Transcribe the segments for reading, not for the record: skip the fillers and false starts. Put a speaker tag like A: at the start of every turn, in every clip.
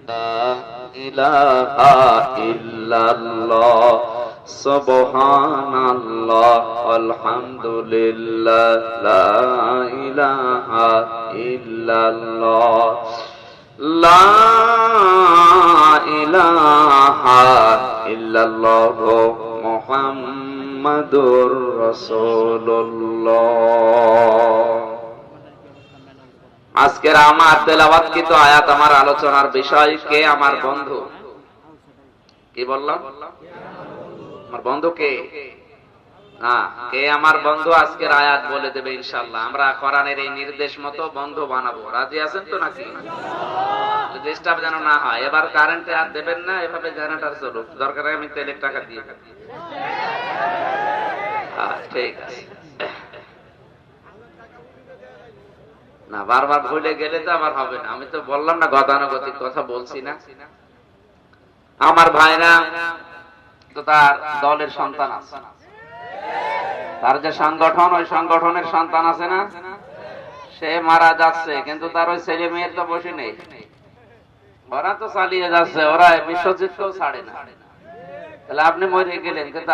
A: লা ইলাহা ইল্লাল্লাহ সুবহানাল্লাহ আলহামদুলিল্লাহ লা ইলাহা ইল্লাল্লাহ লা ইলাহা ইল্লাল্লাহ মুহাম্মাদুর রাসূলুল্লাহ। আজকের আমার তেলাওয়াতকৃত আয়াত, আমার আলোচনার বিষয় কে আমার বন্ধু। কি বললাম? আমার বন্ধু কে? কে আমার বন্ধু? আজকের আয়াত বলে দেবে ইনশাআল্লাহ। আমরা কোরআনের এই নির্দেশ মতো বন্ধু বানাবো। রাজি আছেন তো নাকি? ডিস্টার্ব যেন না হয়। এবার কারেন্টে আর দেবেন না, এভাবে জেনারেটর চলুক, দরকার আমি তেলের টাকা দিয়ে থাকি। ঠিক আছে না, বারবার ভুলে গেলে তো আবার হবে না। আমি তো বললাম না, গতানুগতিক কথা বলছি না। আমার ভাইরা তো তার দলের সন্তান আছে, তার যে সংগঠন, ওই সংগঠনের সন্তান আছে না, সে মারা যাচ্ছে, কিন্তু তার ওই ছেলে মেয়ের তো বসে নেই। ওরা তো চালিয়ে যাচ্ছে, ওরা বিশ্বজিৎকেও ছাড়ে না। তাহলে আপনি মরে গেলেন, কিন্তু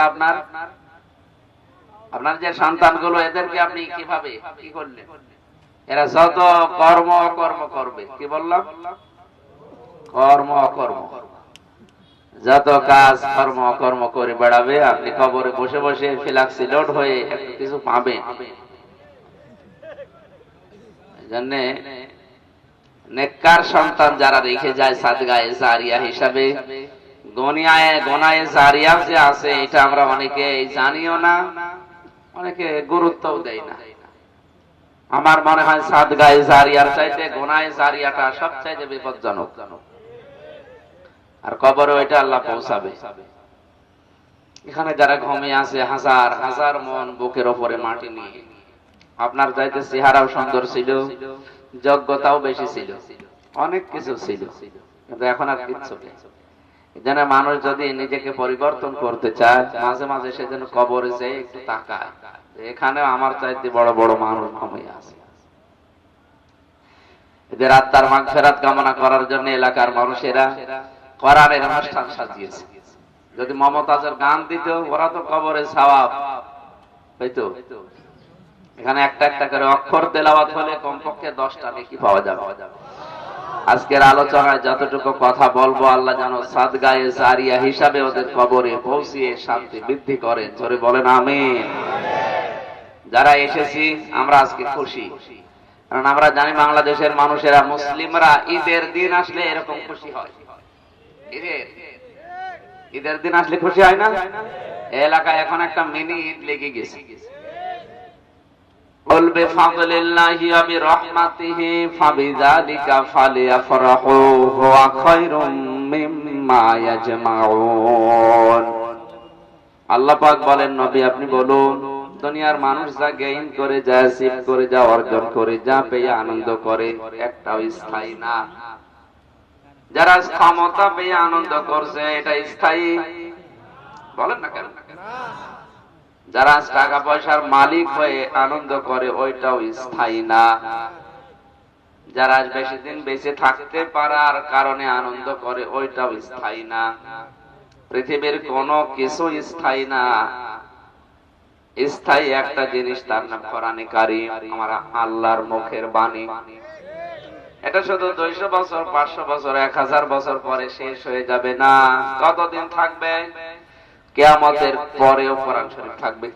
A: আপনার যে সন্তানগুলো, এদেরকে আপনি কিভাবে কি করলেন? এরা যত কর্ম অকর্ম করবে, কি বললাম? কর্ম অকর্ম, যত কাজ কর্ম অকর্ম করে বেড়াবে, আপনি কবরে বসে বসে ফিলাক্সি লোড হয়ে একটু কিছু পাবেন। এজন্য নেককার সন্তান যারা রেখে যায় সাদগায়ে জারিয়া হিসাবে, গোনায়ে জারিয়া যে আছে, এটা আমরা অনেকে জানিও না, অনেকে গুরুত্বও দেয় না। আমার মনে হয় সাদগায়ে জারিয়ার চাইতে গোনায়ে জারিয়াটা সবচাইতে বিপজ্জনক। আর কবরে ওইটা আল্লাহ পৌঁছাবে। এখানে যারা ঘুমিয়ে আছে, হাজার হাজার মন বুকের ওপরে মাটি নিয়ে, আপনার চাইতে চেহারাও সুন্দর ছিল, যোগ্যতাও বেশি ছিল, অনেক কিছু ছিল, কিন্তু এখন আর কিচ্ছু নেই। এজন্য মানুষ যদি নিজেকে পরিবর্তন করতে চায়, মাঝে মাঝে সেজন্য কবরে যেয়ে একটু তাকায়, এখানেও আমার চাইতে বড় বড় মানুষ ঘুমিয়ে আছে। এদের আত্মার মাগফিরাত কামনা করার জন্য এলাকার মানুষেরা কোরআনের অনুষ্ঠান সাজিয়েছে। যদি মমতাজের গান দিত, ওরা তো কবরে সওয়াব পেতো। এখানে একটা একটা করে অক্ষর তেলাওয়াত হলে কমপক্ষে 10টা নেকি পাওয়া যাবে। আজকের আলোচনায় যতটুকু কথা বলবো, আল্লাহ যেন সাদগায়ে জারিয়া হিসাবে ওদের কবরে পৌঁছিয়ে শান্তি বৃদ্ধি করেন। জোরে বলেন আমিন। যারা এসেছি আমরা আজকে খুশি, কারণ আমরা জানি বাংলাদেশের মানুষেরা, মুসলিমরা ঈদের দিন আসলে এরকম খুশি হয়। ঈদের দিন আসলে খুশি হয় না? এলাকায় এখন একটা মিনি ঈদ লেগে গেছে। قل بفضل الله وبرحمته فبذلك فليفرحوا هو خير مما يجمعون। আল্লাহ পাক বলেন, নবী আপনি বলুন, দুনিয়ার মানুষ যা গেইন করে, যা অ্যাচিভ করে, যা অর্জন করে, যা পেয়ে আনন্দ করে, একটাও স্থায়ী না। যারা ক্ষমতা পেয়ে আনন্দ করছে, এটা স্থায়ী? বলেন না কেন? যারা টাকা পয়সার মালিক হয়ে আনন্দ করে, ওইটাও স্থায়ী না। যারা বেশি দিন বেঁচে থাকতে পারার কারণে আনন্দ করে, ওইটাও স্থায়ী না। পৃথিবীর কোনো কিছু স্থায়ী না। স্থায়ী একটা জিনিস, তার নাম কোরআনে কারীম, আমার আল্লাহর মুখের বাণী। এটা শুধু 200 বছর, 500 বছর, 1000 বছর পরে শেষ হয়ে যাবে না। কতদিন থাকবে? কিয়ামতের পরেও কোরআন শরীফ থাকবে।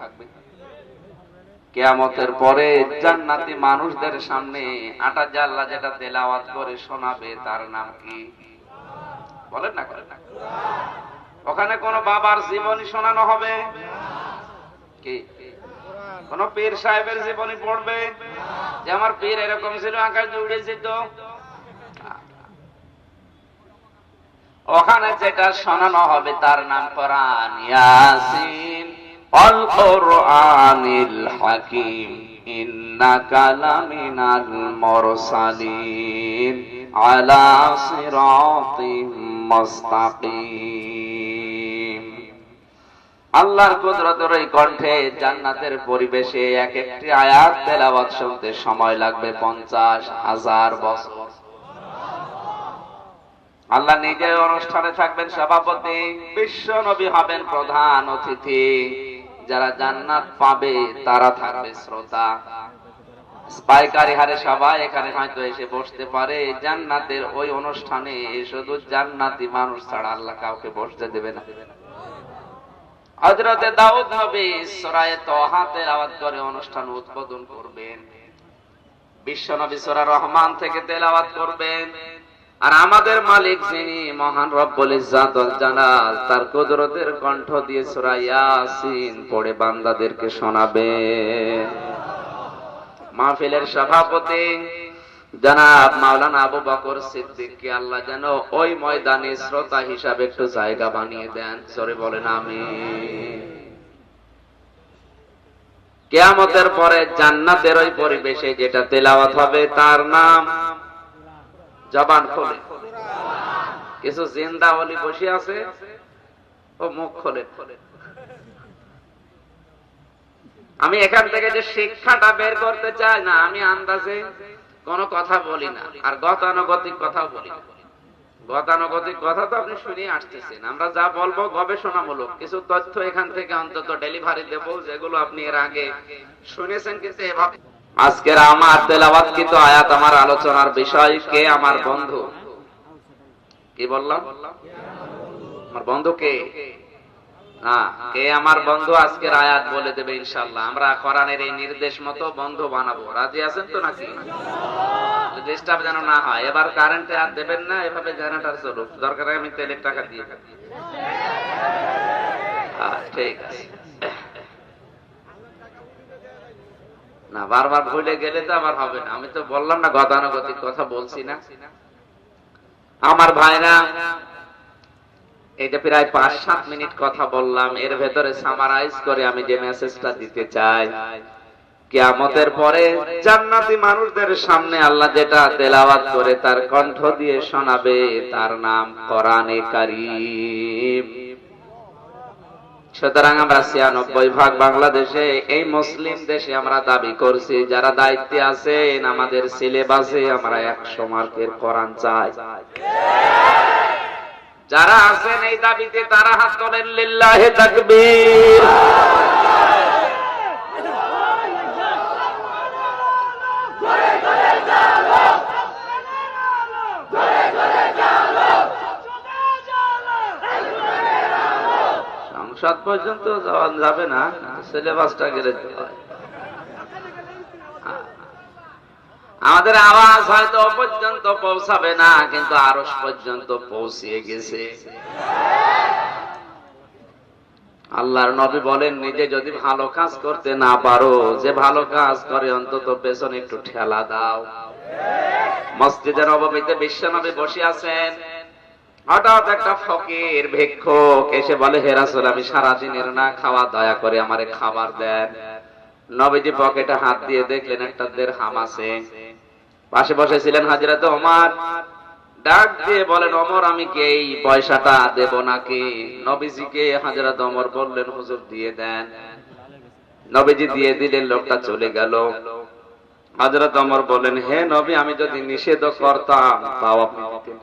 A: কিয়ামতের পরে জান্নাতি মানুষদের সামনে আটা জাল্লা যেটা তেলাওয়াত করে শোনাবে, তার নাম কি? বলেন না, করেন না। ওখানে কোন বাবার জীবনী শোনানো হবে কি? কোন পীর সাহেবের জীবনী পড়বে যে আমার পীর এরকম ছিল, আকাশ উড়ে যেত? ওখানে যেটা শোনানো হবে তার নাম কোরআন। ইয়াসিন আল কোরআনিল হাকিম ইন্নাকা লামিনাল মুরসালিন আলা সিরাতিম মুস্তাকিম। আল্লাহর কুদরতের এই কণ্ঠে জান্নাতের পরিবেশে এক একটি আয়াত তেলাওয়াত শুনতে সময় লাগবে 50,000 বছর। আল্লাহ নিজে অনুষ্ঠানে থাকবেন সভাপতি, বিশ্ব নবী হবেন প্রধান অতিথি, যারা জান্নাত পাবে তারা থাকবে শ্রোতা। পাইকারি হারে সবাই এখানে হয়তো এসে বসতে পারে, জান্নাতের ওই অনুষ্ঠানে শুধু জান্নাতি মানুষ ছাড়া আল্লাহ কাউকে বসতে দেবে না। হযরতে দাউদ নবী সূরা তাহা তেলাওয়াত করে অনুষ্ঠান উদ্বোধন করবেন, বিশ্ব নবী সূরা রহমান থেকে তেলাওয়াত করবেন, আর আমাদের মালিক যিনি মহান রব্বুল ইজ্জত ওয়াল জালাল, তার কুদরতের কণ্ঠ দিয়ে সূরা ইয়াসিন পড়ে বান্দাদেরকে শোনাবেন। মাহফিলের সভাপতি জনাব মাওলানা আবু বকর সিদ্দিককে আল্লাহ যেন ওই ময়দানে শ্রোতা হিসাবে একটু জায়গা বানিয়ে দেন, জোরে বলেন আমিন। কিয়ামতের পরে জান্নাতের ওই পরিবেশে যেটা তেলাওয়াত হবে তার নাম, জবান খোলে, কিছু জিন্দা ওলি বসে আছে, ও মুখ খোলে। আমি এখান থেকে যে শিক্ষাটা বের করতে চাই না, আমি আন্দাজে কোন কথা বলি না, আর গতানুগতিক কথাও বলি না। গতানুগতিক কথা তো আপনি শুনে আসতেছেন, আমরা যা বলবো গবেষণামূলক কিছু তথ্য এখান থেকে অন্তত ডেলিভারি দেবো, যেগুলো আপনি এর আগে শুনেছেন। কিন্তু এভাবে আজকের আমার তেলাওয়াতকৃত আয়াত আমার আলোচনার বিষয়, কে আমার বন্ধু। কি বললাম? আমার বন্ধু কে? কে আমার বন্ধু? আজকের আয়াত বলে দেবে ইনশাআল্লাহ। আমরা কোরআনের এই নির্দেশ মতো বন্ধু বানাবো, রাজি আছেন তো নাকি? ডিস্টার্ব যেন না হয়। এবার কারেন্টে আর দেবেন না, এভাবে জেনারেটর চলুক, দরকার আমি তেলের টাকা দিয়ে থাকি। ঠিক আছে না, বারবার ভুলে গেলে তো আবার হবে না। আমি তো বললাম না গতানুগতিক কথা বলছি না। আমার ভাইরা, এইটা প্রায় 5-7 মিনিট কথা বললাম, এর ভেতরে সামারাইজ করে আমি যে মেসেজটা দিতে চাই, কিয়ামতের পরে জান্নাতি মানুষদের সামনে আল্লাহ যেটা তেলাওয়াত করে তার কণ্ঠ দিয়ে শোনাবে তার নাম কোরআনে কারীম। সুতরাং আমরা 96 ভাগ বাংলাদেশে, এই মুসলিম দেশে আমরা দাবি করছি, যারা দায়িত্বে আছেন আমাদের সিলেবাসে আমরা 100 মার্কের কোরআন চাই। যারা আছেন এই দাবিতে তারা হাত তোলেন, লিল্লাহি তাকবীর। সংসদ পর্যন্ত যাবে না, সিলেবাসটা গেলে আমাদের আওয়াজ হয়তো পর্যন্ত পৌঁছাবে না, কিন্তু আরশ পর্যন্ত পৌঁছিয়ে গেছে। আল্লাহর নবী বলেন, নিজে যদি ভালো কাজ করতে না পারো, যে ভালো কাজ করে অন্তত পেছনে একটু ঠেলা দাও। মসজিদে নববীতে বিশ্বনবী বসে আছেন, হঠাৎ একটা ফকির ভিক্ষুক এসে বলে, হে রাসূল, আমি সারাদিনের না খাওয়া, দয়া করে আমারে খাবার দেন। নবীজি পকেটে হাত দিয়ে দেখলেন একটা দিরহাম আছে। পাশে বসেছিলেন হযরত ওমর, ডাক দিয়ে বলেন, ওমর আমি কি এই পয়সাটা দেব নাকি? নবীজিকে হযরত ওমর বললেন, হুজুর দিয়ে দেন। নবীজি দিয়ে দিলেন, লোকটা চলে গেল। হযরত ওমর বলেন, হে নবী, আমি যদি নিষেধ করতাম তাও আপনি দিতেন,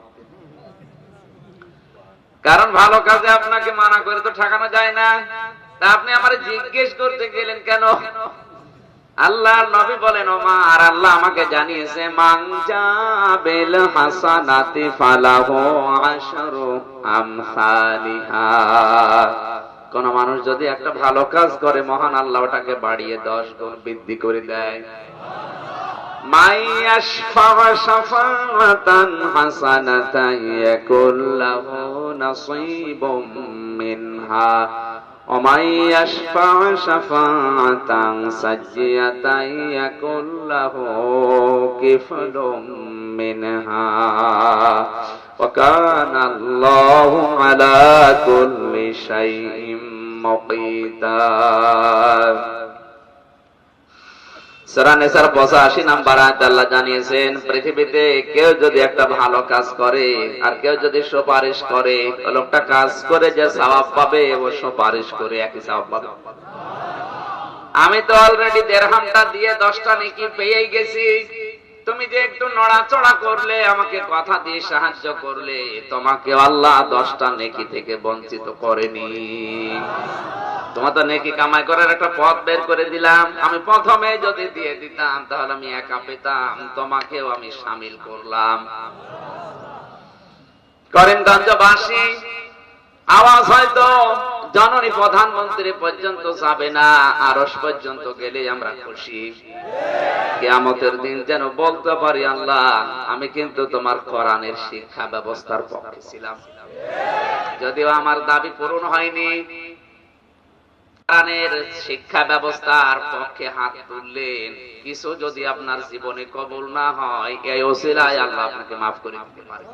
A: কারণ ভালো কাজে আপনাকে মানা করে তো ঠেকানো যায় না। তা আপনি আমারে জিজ্ঞেস করতে গেলেন কেন? আল্লাহর নবী বলেন, ওমর, আল্লাহ আমাকে জানিয়েছে, মান জাবিল হাসানাতি ফালাহু আশরু আমসালিহা। কোন মানুষ যদি একটা ভালো কাজ করে, মহান আল্লাহ ওটাকে বাড়িয়ে 10 গুণ বৃদ্ধি করে দেয়। মাইয়াশফা শাফাআতান হাসানাতান ইয়াকুল লাহু নাসীবুম মিনহা ওয়া মাইয়াশফা শাফাআতান সাজ্জিয়াতান ইয়াকুল লাহু কিফলুম মিনহা ওয়া কানা আল্লাহু আলা কুল্লি শাইইন মুকিতা। সূরা নিসার 85 নম্বর আয়াতে আল্লাহ জানিয়েছেন, পৃথিবীতে কেউ যদি একটা ভালো কাজ করে আর কেউ যদি সুপারিশ করে, লোকটা কাজ করে যে সওয়াব পাবে ও সুপারিশ করে একই সওয়াব পাবে। আমি তো অলরেডি দিরহামটা দিয়ে 10টা নেকি পেয়েই গেছি। তুমি যে একটু নড়াচড়া করলে, আমাকে কথা দিয়ে সাহায্য করলে, তোমাকে আল্লাহ 10টা নেকি থেকে বঞ্চিত করেনি। তোমার তো নেকি কামাই করার একটা পথ বের করে দিলাম। আমি প্রথমে যদি দিয়ে দিতাম তাহলে আমি একা পেতাম, তোমাকেও আমি শামিল করলাম। করিমগঞ্জবাসী আওয়াজ হয়তো জননী প্রধানমন্ত্রী পর্যন্ত যাবে না, আরশ পর্যন্ত গেলে আমরা খুশি। কিয়ামতের দিন যেন বলতে পারি, আল্লাহ আমি কিন্তু তোমার কোরআনের শিক্ষা ব্যবস্থার পক্ষে ছিলাম, যদিও আমার দাবি পূরণ হয়নি। কোরআনের শিক্ষা ব্যবস্থার পক্ষে হাত তুললেন, কিছু যদি আপনার জীবনে কবুল না হয়, এই ওসিলায় আল্লাহ আপনাকে মাফ করে দিতে পারে।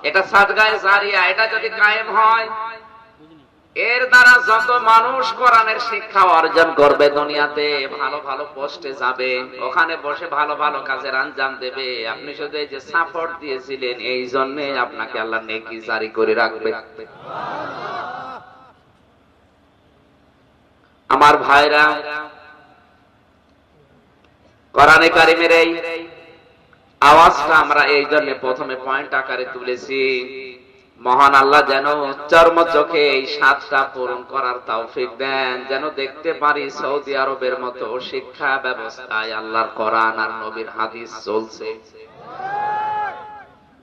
A: এটা সাদগায়ে জারিয়া, এটা যদি কায়েম হয়, এর দ্বারা যত মানুষ কোরআনের শিক্ষা অর্জন করবে, দুনিয়াতে ভালো ভালো পোস্টে যাবে, ওখানে বসে ভালো ভালো কাজের আঞ্জাম দেবে। আপনি শুধু এই যে সাপোর্ট দিয়েছিলেন, এই জন্য আপনাকে আল্লাহ নেকি জারি করে রাখবে। আমার ভাইরা, কোরআনে কারিমের এই আওয়াজটা আমরা এই জন্য প্রথমে পয়েন্ট আকারে তুলেছি, মহান আল্লাহ যেন চর্ম চোখে এই 7টা পূরণ করার তৌফিক দেন, যেন দেখতে পারি সৌদি আরবের মতো শিক্ষা ব্যবস্থায় আল্লাহর কোরআন আর নবীর হাদিস চলছে।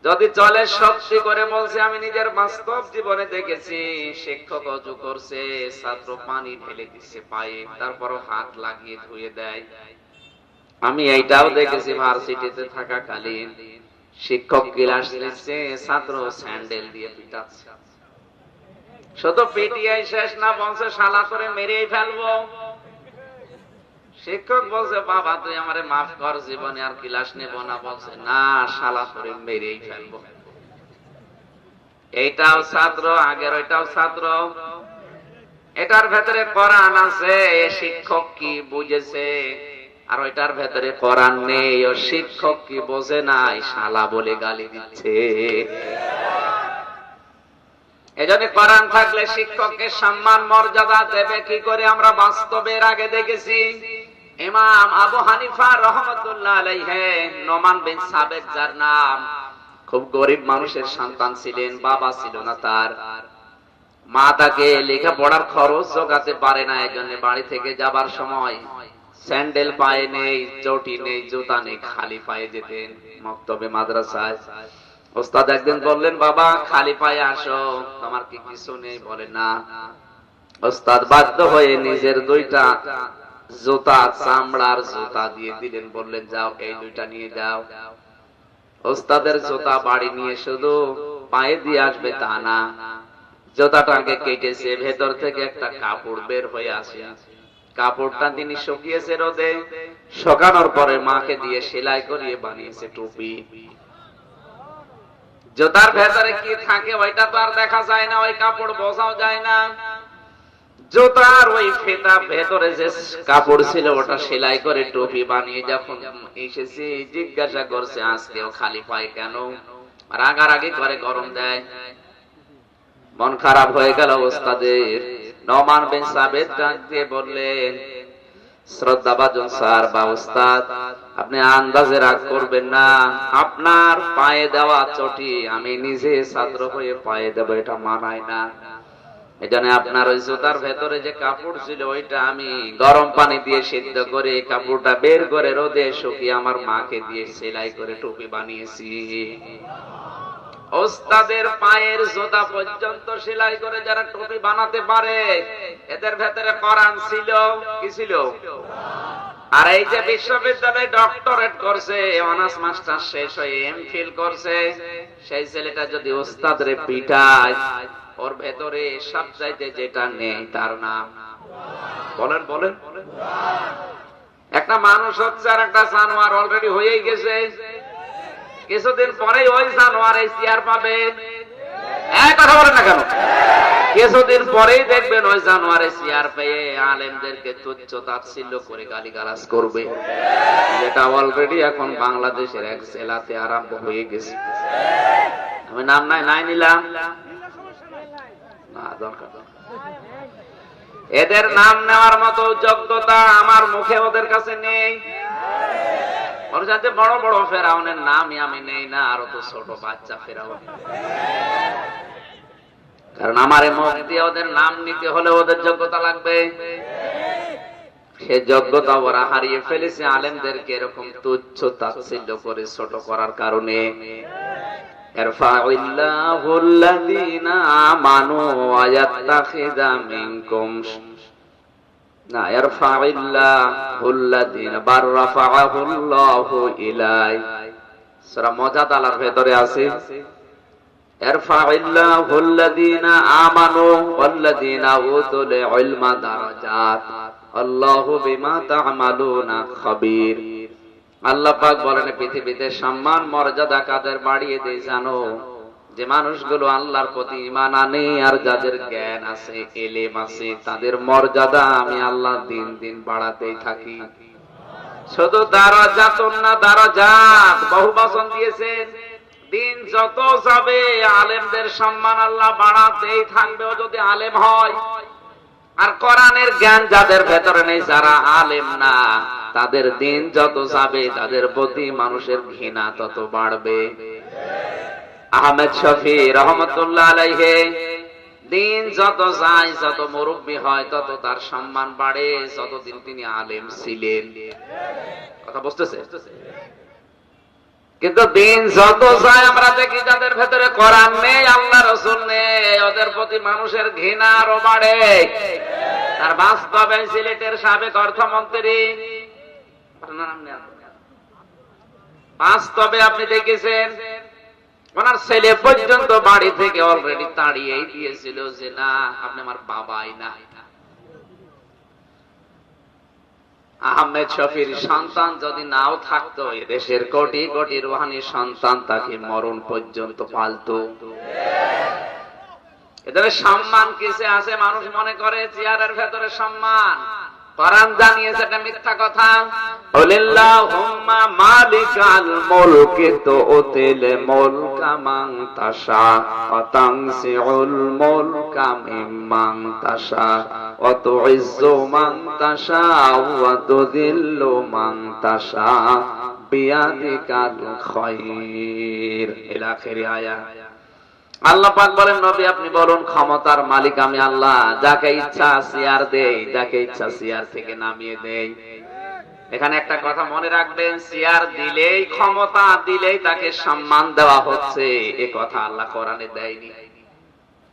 A: যদি চলে, সত্যি করে বলছে, আমি নিজের বাস্তব জীবনে দেখেছি, শিক্ষক অজু করছে, ছাত্র পানি ঢেলে দিচ্ছে পায়ে, তারপরও হাত লাগিয়ে ধুয়ে দেয়। আমি এইটাও দেখেছি ভার্সিটিতে থাকাকালীন, শিক্ষক ক্লাস নিচ্ছে, ছাত্র স্যান্ডেল দিয়ে পিটাচ্ছে। শুধু পিটিয়ে শেষ না, বলছে শালা করে মেরেই ফেলবো। শিক্ষক বলছে, বাবা তুই আমারে মাফ কর, জীবনে আর ক্লাস নেব না। বলছে, না, শালা করে মেরেই ফেলবো। এইটাও ছাত্র, আগের ওইটাও ছাত্র। এটার ভেতরে কোরআন আছে, শিক্ষক কি বুঝেছে, আর ওইটার ভেতরে কোরআন নেই, ও শিক্ষক কি বোঝে নাই, শালা বলে গালি দিচ্ছে। এজন্য কোরআন থাকলে শিক্ষককে সম্মান মর্যাদা দেবে কি করে আমরা বাস্তবের আগে দেখেছি। ইমাম আবু হানিফা রাহমাতুল্লাহ আলাইহি, নোমান বিন সাবেত যার নাম, খুব গরিব মানুষের সন্তান ছিলেন, বাবা ছিল না তার। মা তাকে লেখাপড়ার খরচ জোগাতে পারে না, এজন্য বাড়ি থেকে যাবার সময় স্যান্ডেল পায়ে নেই, চটি নেই, জুতা নেই, খালি পায়ে যেতেন মক্তবে মাদ্রাসায়। ওস্তাদ একদিন বললেন, বাবা খালি পায়ে আসো, তোমার কি কিছু নেই? বলে না। ওস্তাদ বাধ্য হয়ে নিজের 2টা জুতা, চামড়ার জুতা দিয়ে দিলেন, বললেন যাও এই 2টা নিয়ে যাও। ওস্তাদের জুতা বাড়ি নিয়ে শুধু পায়ে দিয়ে আসবে তা না, জুতাটাকে কেটেছে, ভেতর থেকে একটা কাপড় বের হয়ে আসে। কাপড়টা তিনি শুকিয়েছে রোদে, শুকানোর পরে মাকে দিয়ে সেলাই করিয়ে বানিয়েছে টুপি। জুতার ভেতরে কি থাকে ওইটা তো আর দেখা যায় না, ওই কাপড় বোঝাও যায় না। জুতার ওই ফেতা ভেতরে যে কাপড় ছিল ওটা সেলাই করে টুপি বানিয়ে যখন এসেছে, জিজ্ঞাসা করছে আজকেও খালি পায়ে কেন? রাগারাগি করে গরম দেয়। মন খারাপ হয়ে গেল ওস্তাদের। নোমান বিন সাবেত ডাকতে বললেন, শ্রদ্ধাভাজন স্যার বা ওস্তাদ, আপনি আন্দাজে রাগ করবেন না, আপনার পায়ে দেওয়া চটি আমি নিজে ছাত্র হয়ে পায়ে দেব, এটা মানায় না। এজন্য আপনার ওই জুতার ভেতরে যে কাপড় ছিল ওইটা আমি গরম পানি দিয়ে সিদ্ধ করে কাপড়টা বের করে রোদে শুকিয়ে আমার মাকে দিয়ে সেলাই করে টুপি বানিয়েছি। ওস্তাদের পায়ের জুতা পর্যন্ত সেলাই করে যারা টুপি বানাতে পারে, এদের ভেতরে কোরআন ছিল, কি ছিল? আর এই যে বিশ্ববিদ্যালয়ে ডক্টরেট করছে, অনার্স মাস্টার শেষ হয়ে এমফিল করছে, সেই ছেলেটা যদি ওস্তাদরে পিটায়, ওর ভেতরে সবচাইতে যেটা নেই তার নাম বলেন বলেন। একটা মানুষ হচ্ছে আর একটা জানোয়ার অলরেডি হয়েই গেছে। কিছুদিন পরেই ওই জানোয়ার এই চেয়ার পাবে। কথা বলেন না কেন? কিছুদিন পরেই দেখবেন ওই জানোয়ারে চেয়ার পেয়ে আলেমদেরকে তুচ্ছ তাচ্ছিল্য করে গালিগালাজ করবে, যেটা অলরেডি এখন বাংলাদেশের এক জেলাতে আরম্ভ হয়ে গেছে। আমি নাম নাই নিলাম না, দরকার এদের নাম নেওয়ার মতো যোগ্যতা আমার মুখে ওদের কাছে নেই। ওর যাতে বড় বড় ফেরাউনের নামই আমি নেই না, আরো তো ছোট বাচ্চা ফেরাউন। কারণ আমার মুখ দিয়ে ওদের নাম নিতে হলে ওদের যোগ্যতা লাগবে। সে যোগ্যতা ওরা হারিয়ে ফেলেছে আলেমদেরকে এরকম তুচ্ছ তাচ্ছিল্য করে ছোট করার কারণে। ইরফাইল্লাহুল্লাযীনা আমানু ওয়া ইয়াত্তাখিযা মিনকুম না ইরফাইল্লাহুল্লাযীনা বার রাফাআহুল্লাহু ইলাই। সূরা মুজাদালার ভেতরে আছে ইরফাইল্লাহুল্লাযীনা আমানু ওয়াল্লাযীনা উতুল ইলমা দারাজাত আল্লাহু বিমা তা'মালুনা খাবীর। আল্লাহ পাক বলেন পৃথিবীতে সম্মান মর্যাদা কাদের বাড়িয়ে দেই জানো? যে মানুষগুলো আল্লাহর প্রতি ঈমান আনে আর যাদের জ্ঞান আছে, ইলম আছে, তাদের মর্যাদা আমি আল্লাহ দিন দিন বাড়াতেই থাকি। শুধু দারাজাতুন না দারাজাত বহুবচন দিয়েছেন। দিন যত যাবে আলেমদের সম্মান আল্লাহ বাড়াতেই থাকবে। ও যদি আলেম হয় আর কোরআনের জ্ঞান যাদের ভেতরে নেই, যারা আলেম না, তাদের দিন যত যাবে তাদের প্রতি মানুষের ঘৃণা তত বাড়বে। আহমেদ শফি রহমতুল্লাহ আলাইহি দিন যত যায়, যত মুরব্বী হয়, তত তার সম্মান বাড়ে, যতদিন তিনি আলেম ছিলেন। কথা বুঝতেছে? কিন্তু দিন যত যায় আমরা দেখি যাদের ভেতরে কোরআন নেই, আল্লাহ রাসূল নেই, ওদের প্রতি মানুষের ঘৃণা আরো বাড়ে। আর বাস্তবে সিলেটের সাবেক অর্থমন্ত্রী, বাস্তবে আপনি দেখেছেন ওনার ছেলে পর্যন্ত বাড়ি থেকে অলরেডি তাড়িয়েই দিয়েছিল যে না, আপনি আমার বাবাই না। আহমেদ শফির সন্তান যদি নাও থাকতো, এদেশের কোটি কোটি রুহানি সন্তান তাকে মরণ পর্যন্ত পালতো। এদের সম্মান কিসে আছে? মানুষ মনে করে চেয়ারের ভেতরে সম্মান। কোরআন জানিয়েছে এটা মিথ্যা কথা। আল্লাহুম্মা মালিকাল মুলকি তুতিল মুলকা মান তাশা ওয়া তানসিউল মুলকা মিম্মান তাশা ওয়া তুইজ্জু মান তাশা ওয়া তুযিল্লু মান তাশা বিয়াদিকাল খায়র। ইলা আখির আয়াত। আল্লাহ পাক বলেন নবী আপনি বলুন ক্ষমতার মালিক আমি আল্লাহ, যাকে ইচ্ছা চেয়ার দেই, যাকে ইচ্ছা চেয়ার থেকে নামিয়ে দেই। এখানে একটা কথা মনে রাখবেন, চেয়ার দিলেই, ক্ষমতা দিলেই তাকে সম্মান দেওয়া হচ্ছে, এ কথা আল্লাহ কোরআনে দেয়নি।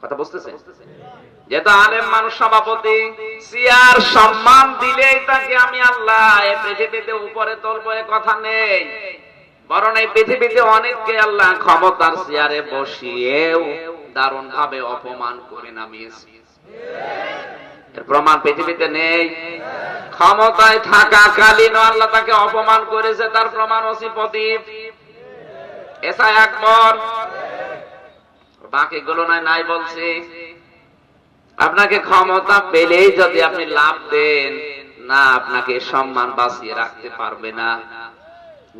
A: কথা বুঝতেছেন? যেহেতু আলেম মানুষ সভাপতি, চেয়ার সম্মান দিলেই তাকে আমি আল্লাহ এই পৃথিবীতে উপরে তুলবো, এ কথা নেই। বরং এই পৃথিবীতে অনেককে আল্লাহ ক্ষমতার চেয়ারে বসিয়েও দারুণ ভাবে অপমান করে নামিয়েছে। এর প্রমাণ পৃথিবীতে নেই? ক্ষমতায় থাকাকালীন আল্লাহ তাকে অপমান করেছে, তার প্রমাণ ওসিপতিপ, এসআই আকবর, বাকিগুলো নাই বলছি। আপনাকে ক্ষমতা পেলেই যদি আপনি লাভ দেন না, আপনাকে সম্মান বাঁচিয়ে রাখতে পারবে না।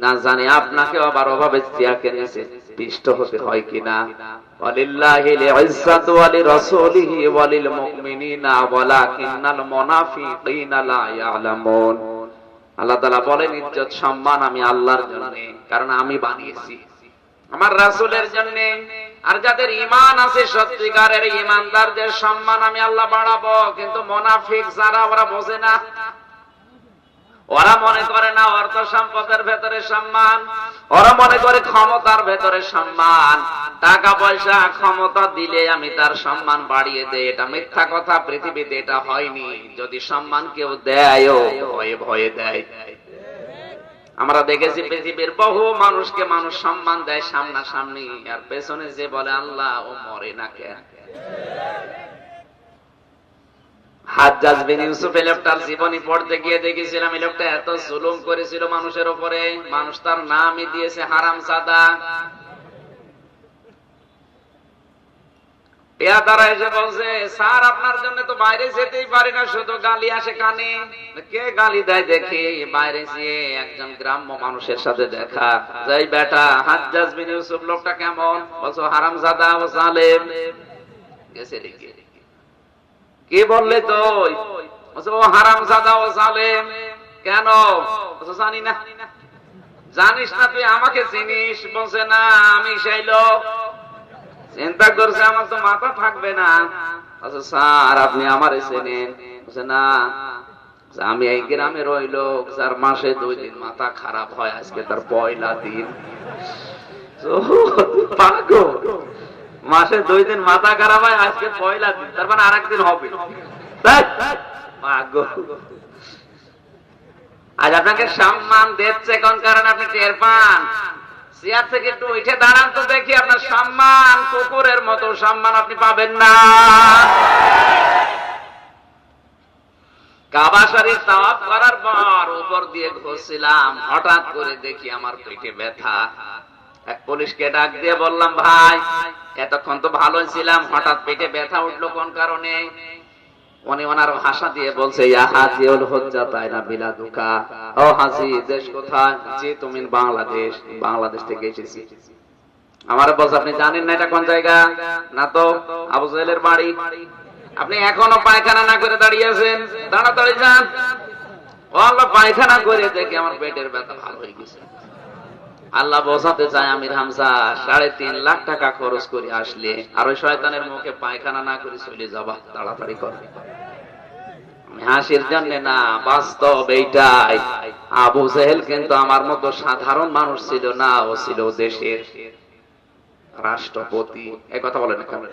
A: না জানি আপনাকে আবার অভাবে চেয়ারকে নিচে পিষ্ট হতে হয় কিনা। ওয়ালিল্লাহিল ইজ্জাতু ওয়া লিরাসূলিহি ওয়া লিল মুমিনিনা ওয়ালাকিন্নাল মুনাফিকিনা লা ইয়ালামুন। আল্লাহ তাআলা বলেন ইজ্জত সম্মান আমি আল্লাহর জন্য, কারণ আমি বানিয়েছি, আমার রাসূলের জন্য। আর যাদের ঈমান আছে সত্যিকারের ঈমানদারদের সম্মান আমি আল্লাহ বাড়াবো। কিন্তু মুনাফিক যারা, ওরা বোঝে না, ওরা মনে করে না অর্থ সম্পদের ভেতরে সম্মান, ওরা মনে করে ক্ষমতার ভেতরে সম্মান, টাকা পয়সা ক্ষমতা দিলে আমি তার সম্মান বাড়িয়ে দেই। এটা মিথ্যা কথা, পৃথিবীতে এটা হয়নি। যদি সম্মান কেউ দেয়ও ভয়ে ভয়ে দেয়। আমরা দেখেছি পৃথিবীর বহু মানুষকে মানুষ সম্মান দেয় সামনাসামনি, আর পেছনে যে বলে আল্লাহ ও মরে না কেন। হাজ্জাজ বিন ইউসুফ এই লোকটার জীবনী পড়তে গিয়ে দেখেছিলাম এই লোকটা এত জুলুম করেছিল মানুষের উপরে, মানুষ তার নামই দিয়েছে হারামজাদা। পেয়াদারা এসে বলছে স্যার আপনার জন্য তো বাইরে যেতেই পারি না, শুধু গালি আসে কানে। কে গালি দেয় দেখি? বাইরে গিয়ে একজন গ্রাম্য মানুষের সাথে দেখা। যাই বেটা হাজ্জাজ বিন ইউসুফ লোকটা কেমন? বলছো হারামজাদা ও জালেম। গেছে দেখি কি বললে তুই? ও হারামজাদা ও জালেম। কেন? জানি না। জানিস না তুই আমাকে চিনিস? বলছে না, আমি সেই লোক। চিন্তা করছে আমার তো মাথা থাকবে না। আচ্ছা স্যার, আপনি আমারে চেনেন? বলছে না, আমি এই গ্রামের ওই লোক যার মাসে 2 দিন মাথা খারাপ হয়, আজকে তার পয়লা দিন। পাগল, মাসে 2 দিন মাথা খারাপ হয়, আজকে পয়লা দিন, তার মানে আরেকদিন হবে। পাগল। আজ আপনাকে সম্মান দিচ্ছে কোন কারণে আপনি টের পান? চেয়ার থেকে একটু উঠে দাঁড়ান তো দেখি, আপনার সম্মান কুকুরের মতো সম্মান আপনি পাবেন না। কাবা শরীফ তাওয়াফ করার পর উপর দিয়ে ঘুরছিলাম, হঠাৎ করে দেখি আমার পেটে ব্যথা। এক পুলিশকে ডাক দিয়ে বললাম, ভাই এতক্ষণ তো ভালোই ছিলাম, হঠাৎ পেটে ব্যথা উঠলো কোন কারণে? উনি ওনার ভাষা দিয়ে বলছে, ইয়া হাজিউল হুজ্জাতাইনা বিলাদুকা। ও হাজি, দেশ কোথায়? জি তুমি বাংলাদেশ। বাংলাদেশ থেকে এসেছি। আমার বলছে, আপনি জানেন না এটা কোন জায়গা? না তো। আবু জাহেলের বাড়ি। আপনি এখনো পায়খানা না করে দাঁড়িয়ে আছেন? তাড়াতাড়ি যান। ও আল্লাহ, পায়খানা করে দেখে আমার পেটের ব্যথা ভালো হয়ে গেছে। আল্লাহ বোঝাতে চায়, আমির হামজা 3.5 লাখ টাকা খরচ করে আসলে আর ওই শয়তানের মুখে পায়খানা না করে চলে যাবা, তাড়াতাড়ি করবে। হাসির জন্য না, বাস্তব এইটাই। আবু জেহেল কিন্তু আমার মতো সাধারণ মানুষ ছিল না, ও ছিল দেশের রাষ্ট্রপতি। এই কথা বলেন কেন?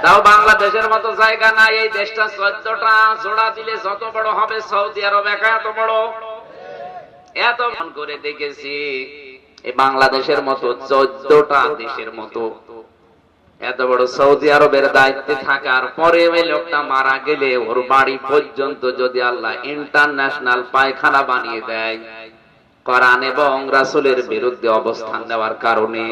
A: তাও বাংলাদেশের মতো জায়গা নাই। এই দেশটা 14টা জোড়া দিলে যত বড় হবে সৌদি আরব একা এত বড়। এত মন করে দেখেছি, এই বাংলাদেশের মতো 14টা দেশের মতো এত বড় সৌদি আরবের দায়িত্বে থাকার পরে ওই লোকটা মারা গেলে ওর বাড়ি পর্যন্ত যদি আল্লাহ ইন্টারন্যাশনাল পায়খানা বানিয়ে দেয়, কোরআন এবং রাসূলের বিরুদ্ধে অবস্থান নেওয়ার কারণে।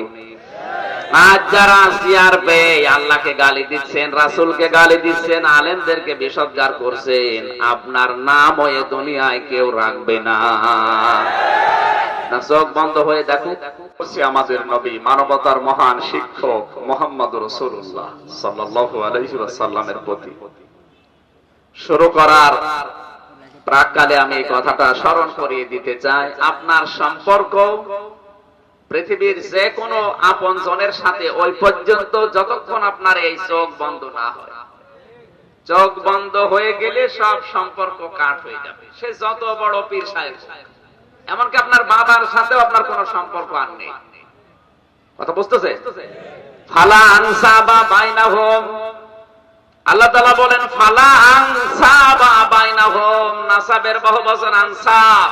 A: আজ যারা সিআর পেয়ে আল্লাহকে গালি দিচ্ছেন, রাসূলকে গালি দিচ্ছেন, আলেমদেরকে বিষদগার করছেন, আপনার নাম ওই দুনিয়ায় কেউ রাখবে না। চোখ বন্ধ হয়ে দেখো, আমাদের নবী, মানবতার মহান শিক্ষক মুহাম্মদুর রাসূলুল্লাহ সাল্লাল্লাহু আলাইহি ওয়াসাল্লামের প্রতি শুরু করার প্রাককালে আমি এই কথাটা স্মরণ করিয়ে দিতে চাই। আপনার সম্পর্ক পৃথিবীর যে কোনো আপনজনের সাথে ওই পর্যন্ত যতক্ষণ আপনার এই চোখ বন্ধ না হয়। চোখ বন্ধ হয়ে গেলে সব সম্পর্ক কাট হয়ে যাবে। সে যত বড় পীর সাহেব, এমনকি আপনার বাবার সাথেও আপনার কোনো সম্পর্ক আর নেই। কথা বুঝতেছে? ফালা আনসাবা বাইনাহুম, আল্লাহ তাআলা বলেন ফালা আনসাবা বাইনাহুম, নাসাবের বহুবচন আনসাব।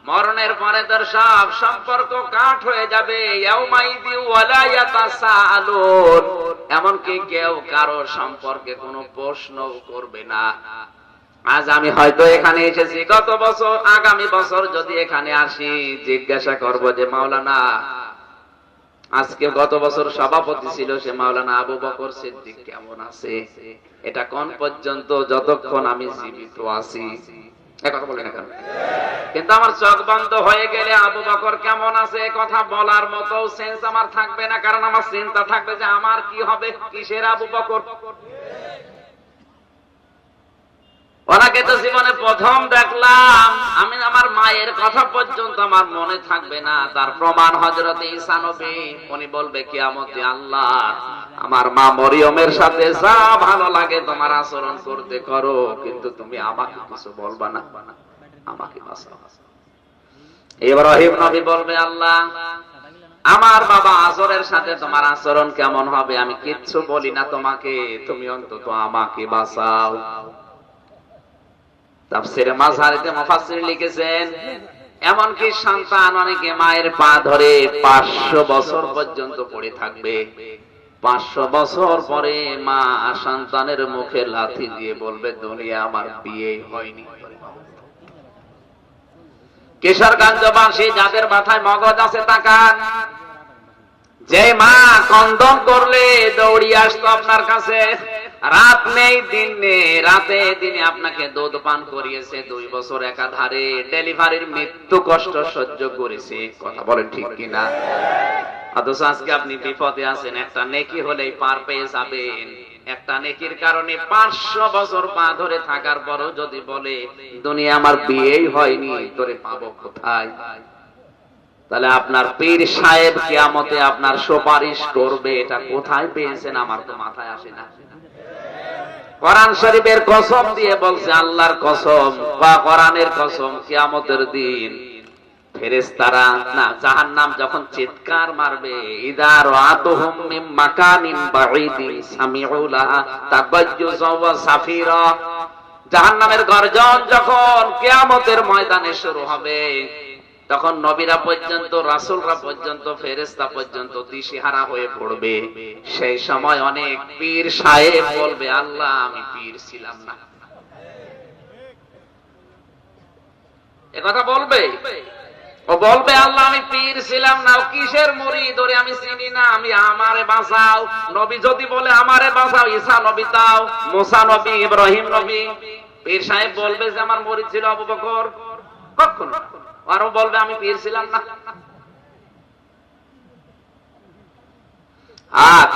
A: মরণের পরে তার সব সম্পর্ক কাট হয়ে যাবে। ইয়াউমাইদি ওয়ালা ইয়াতাসাআলুন, এমনকি কেউ কারো সম্পর্কে কোনো প্রশ্ন করবে না। আজ আমি হয়তো এখানে এসেছি, গত বছর আগামী বছর যদি এখানে আসি, জিজ্ঞাসা করব যে মাওলানা, আজকে গত বছর সভাপতি ছিল সে মাওলানা আবু বকর সিদ্দিক কেমন আছে? এটা কোন পর্যন্ত? যতক্ষণ আমি জীবিত আছি। এই কথা বলেন না কেন? কিন্তু আমার চোখ বন্ধ হয়ে গেলে আবু বকর কেমন আছে এই কথা বলার মতো সেন্স আমার থাকবে না। কারণ আমার চিন্তা থাকবে যে আমার কি হবে, কিসের আবু বকর। ওনাকে তো জীবনে প্রথম দেখলাম, আমি আমার মায়ের কথা পর্যন্ত আমার মনে থাকবে না। তার প্রমাণ হযরত ঈসা নবী, উনি বলবে কিয়ামতে, আল্লাহ আমার মা মরিয়মের সাথে যা ভালো লাগে তোমার আচরণ করতে করো, কিন্তু তুমি আমাকে কিছু বলবা না, আমাকে বাঁচাও। ইব্রাহিম নবী বলবে, আল্লাহ আমার বাবা আজরের সাথে তোমার আচরণ কেমন হবে, আমি কিচ্ছু বলি না তোমাকে, তুমি অন্তত আমাকে বাঁচাও। তাফসীরে মাযহারিতে মুফাসসির লিখেছেন, এমনকি সন্তান অনেকে মায়ের পা ধরে 500 বছর পর্যন্ত পড়ে থাকবে। 500 বছর পরে মা সন্তানের মুখে লাথি দিয়ে বলবে, দুনিয়া আমার বিয়ে হয়নি। কিশোরগঞ্জবাসী যাদের মাথায় মগজ আছে তাকান, যে মা কন্দন করলে দৌড়িয়ে আসতো আপনার কাছে, রাত নেই দিন নেই, রাতে দিনে আপনাকে দুধ পান করিয়েছে, 2 বছর একাধারে ডেলিভারির মৃত্যু কষ্ট সহ্য করেছে। কথা বলেন ঠিক কিনা? অথচ আজকে আপনি বিপদে আছেন, একটা নেকি হলেই পার পেয়ে যাবেন। একটা নেকির কারণে 500 বছর পা ধরে থাকার পরও যদি বলে দুনিয়া আমার বিয়েই হয়নি, তোরে পাবো কোথায়? তাহলে আপনার পীর সাহেব কিয়ামতে আপনার সুপারিশ করবে, এটা কোথায় পেয়েছেন আমার তো মাথায় আসে না। কোরআন শরীফের কসম দিয়ে বলছে, আল্লাহর কসম বা কোরআনের কসম, কিয়ামতের দিন ফেরেশতারা না জাহান্নাম যখন চিৎকার মারবে, ইদা রাআতুহুম মিন মাকানিন বাঈদিন সামিউ লাহা তাগাজ্জুজা ওয়া সাফিরা, জাহান্নামের গর্জন যখন কিয়ামতের ময়দানে শুরু হবে, তখন নবীরা পর্যন্ত, রাসূলরা পর্যন্ত, ফেরেশতা পর্যন্ত দিশেহারা হয়ে পড়বে। সেই সময় অনেক পীর সাহেব বলবে, আল্লাহ আমি পীর ছিলাম না। একথা বলবে, ও বলবে আল্লাহ আমি পীর ছিলাম না, ও কিসের মুরিদ, ওরে আমি চিনি না, আমি আমারে বাঁচাও। নবী যদি বলে আমারে বাঁচাও, ঈসা নবী দাও, মুসা নবী, ইব্রাহিম নবী, পীর সাহেব বলবে যে আমার মুরিদ ছিল আবু বকর? কখনো। আরো বলবে আমি পীর ছিলাম না।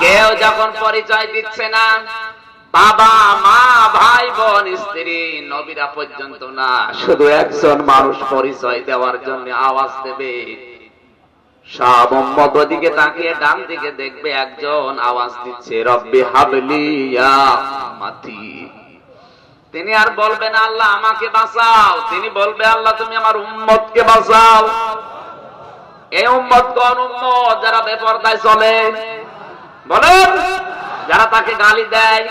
A: কেউ যখন পরিচয় দিচ্ছে না, বাবা মা ভাই বোন স্ত্রী নবীরা পর্যন্ত না, শুধু একজন মানুষ পরিচয় দেওয়ার জন্য আওয়াজ দেবে, সব উম্মত ওদিকে তাকিয়ে ডান দিকে দেখবে একজন আওয়াজ দিচ্ছে, রব্বি হাবলি ইয়া উম্মতি। তিনি আর বলবেন আল্লাহ আমাকে বাঁচাও, তিনি বলবে আল্লাহ তুমি আমার উম্মতকে বাঁচাও। এই উম্মত কোন উম্মত? যারা বেপরদায় চলে, বলেন, যারা তাকে গালি দেয়,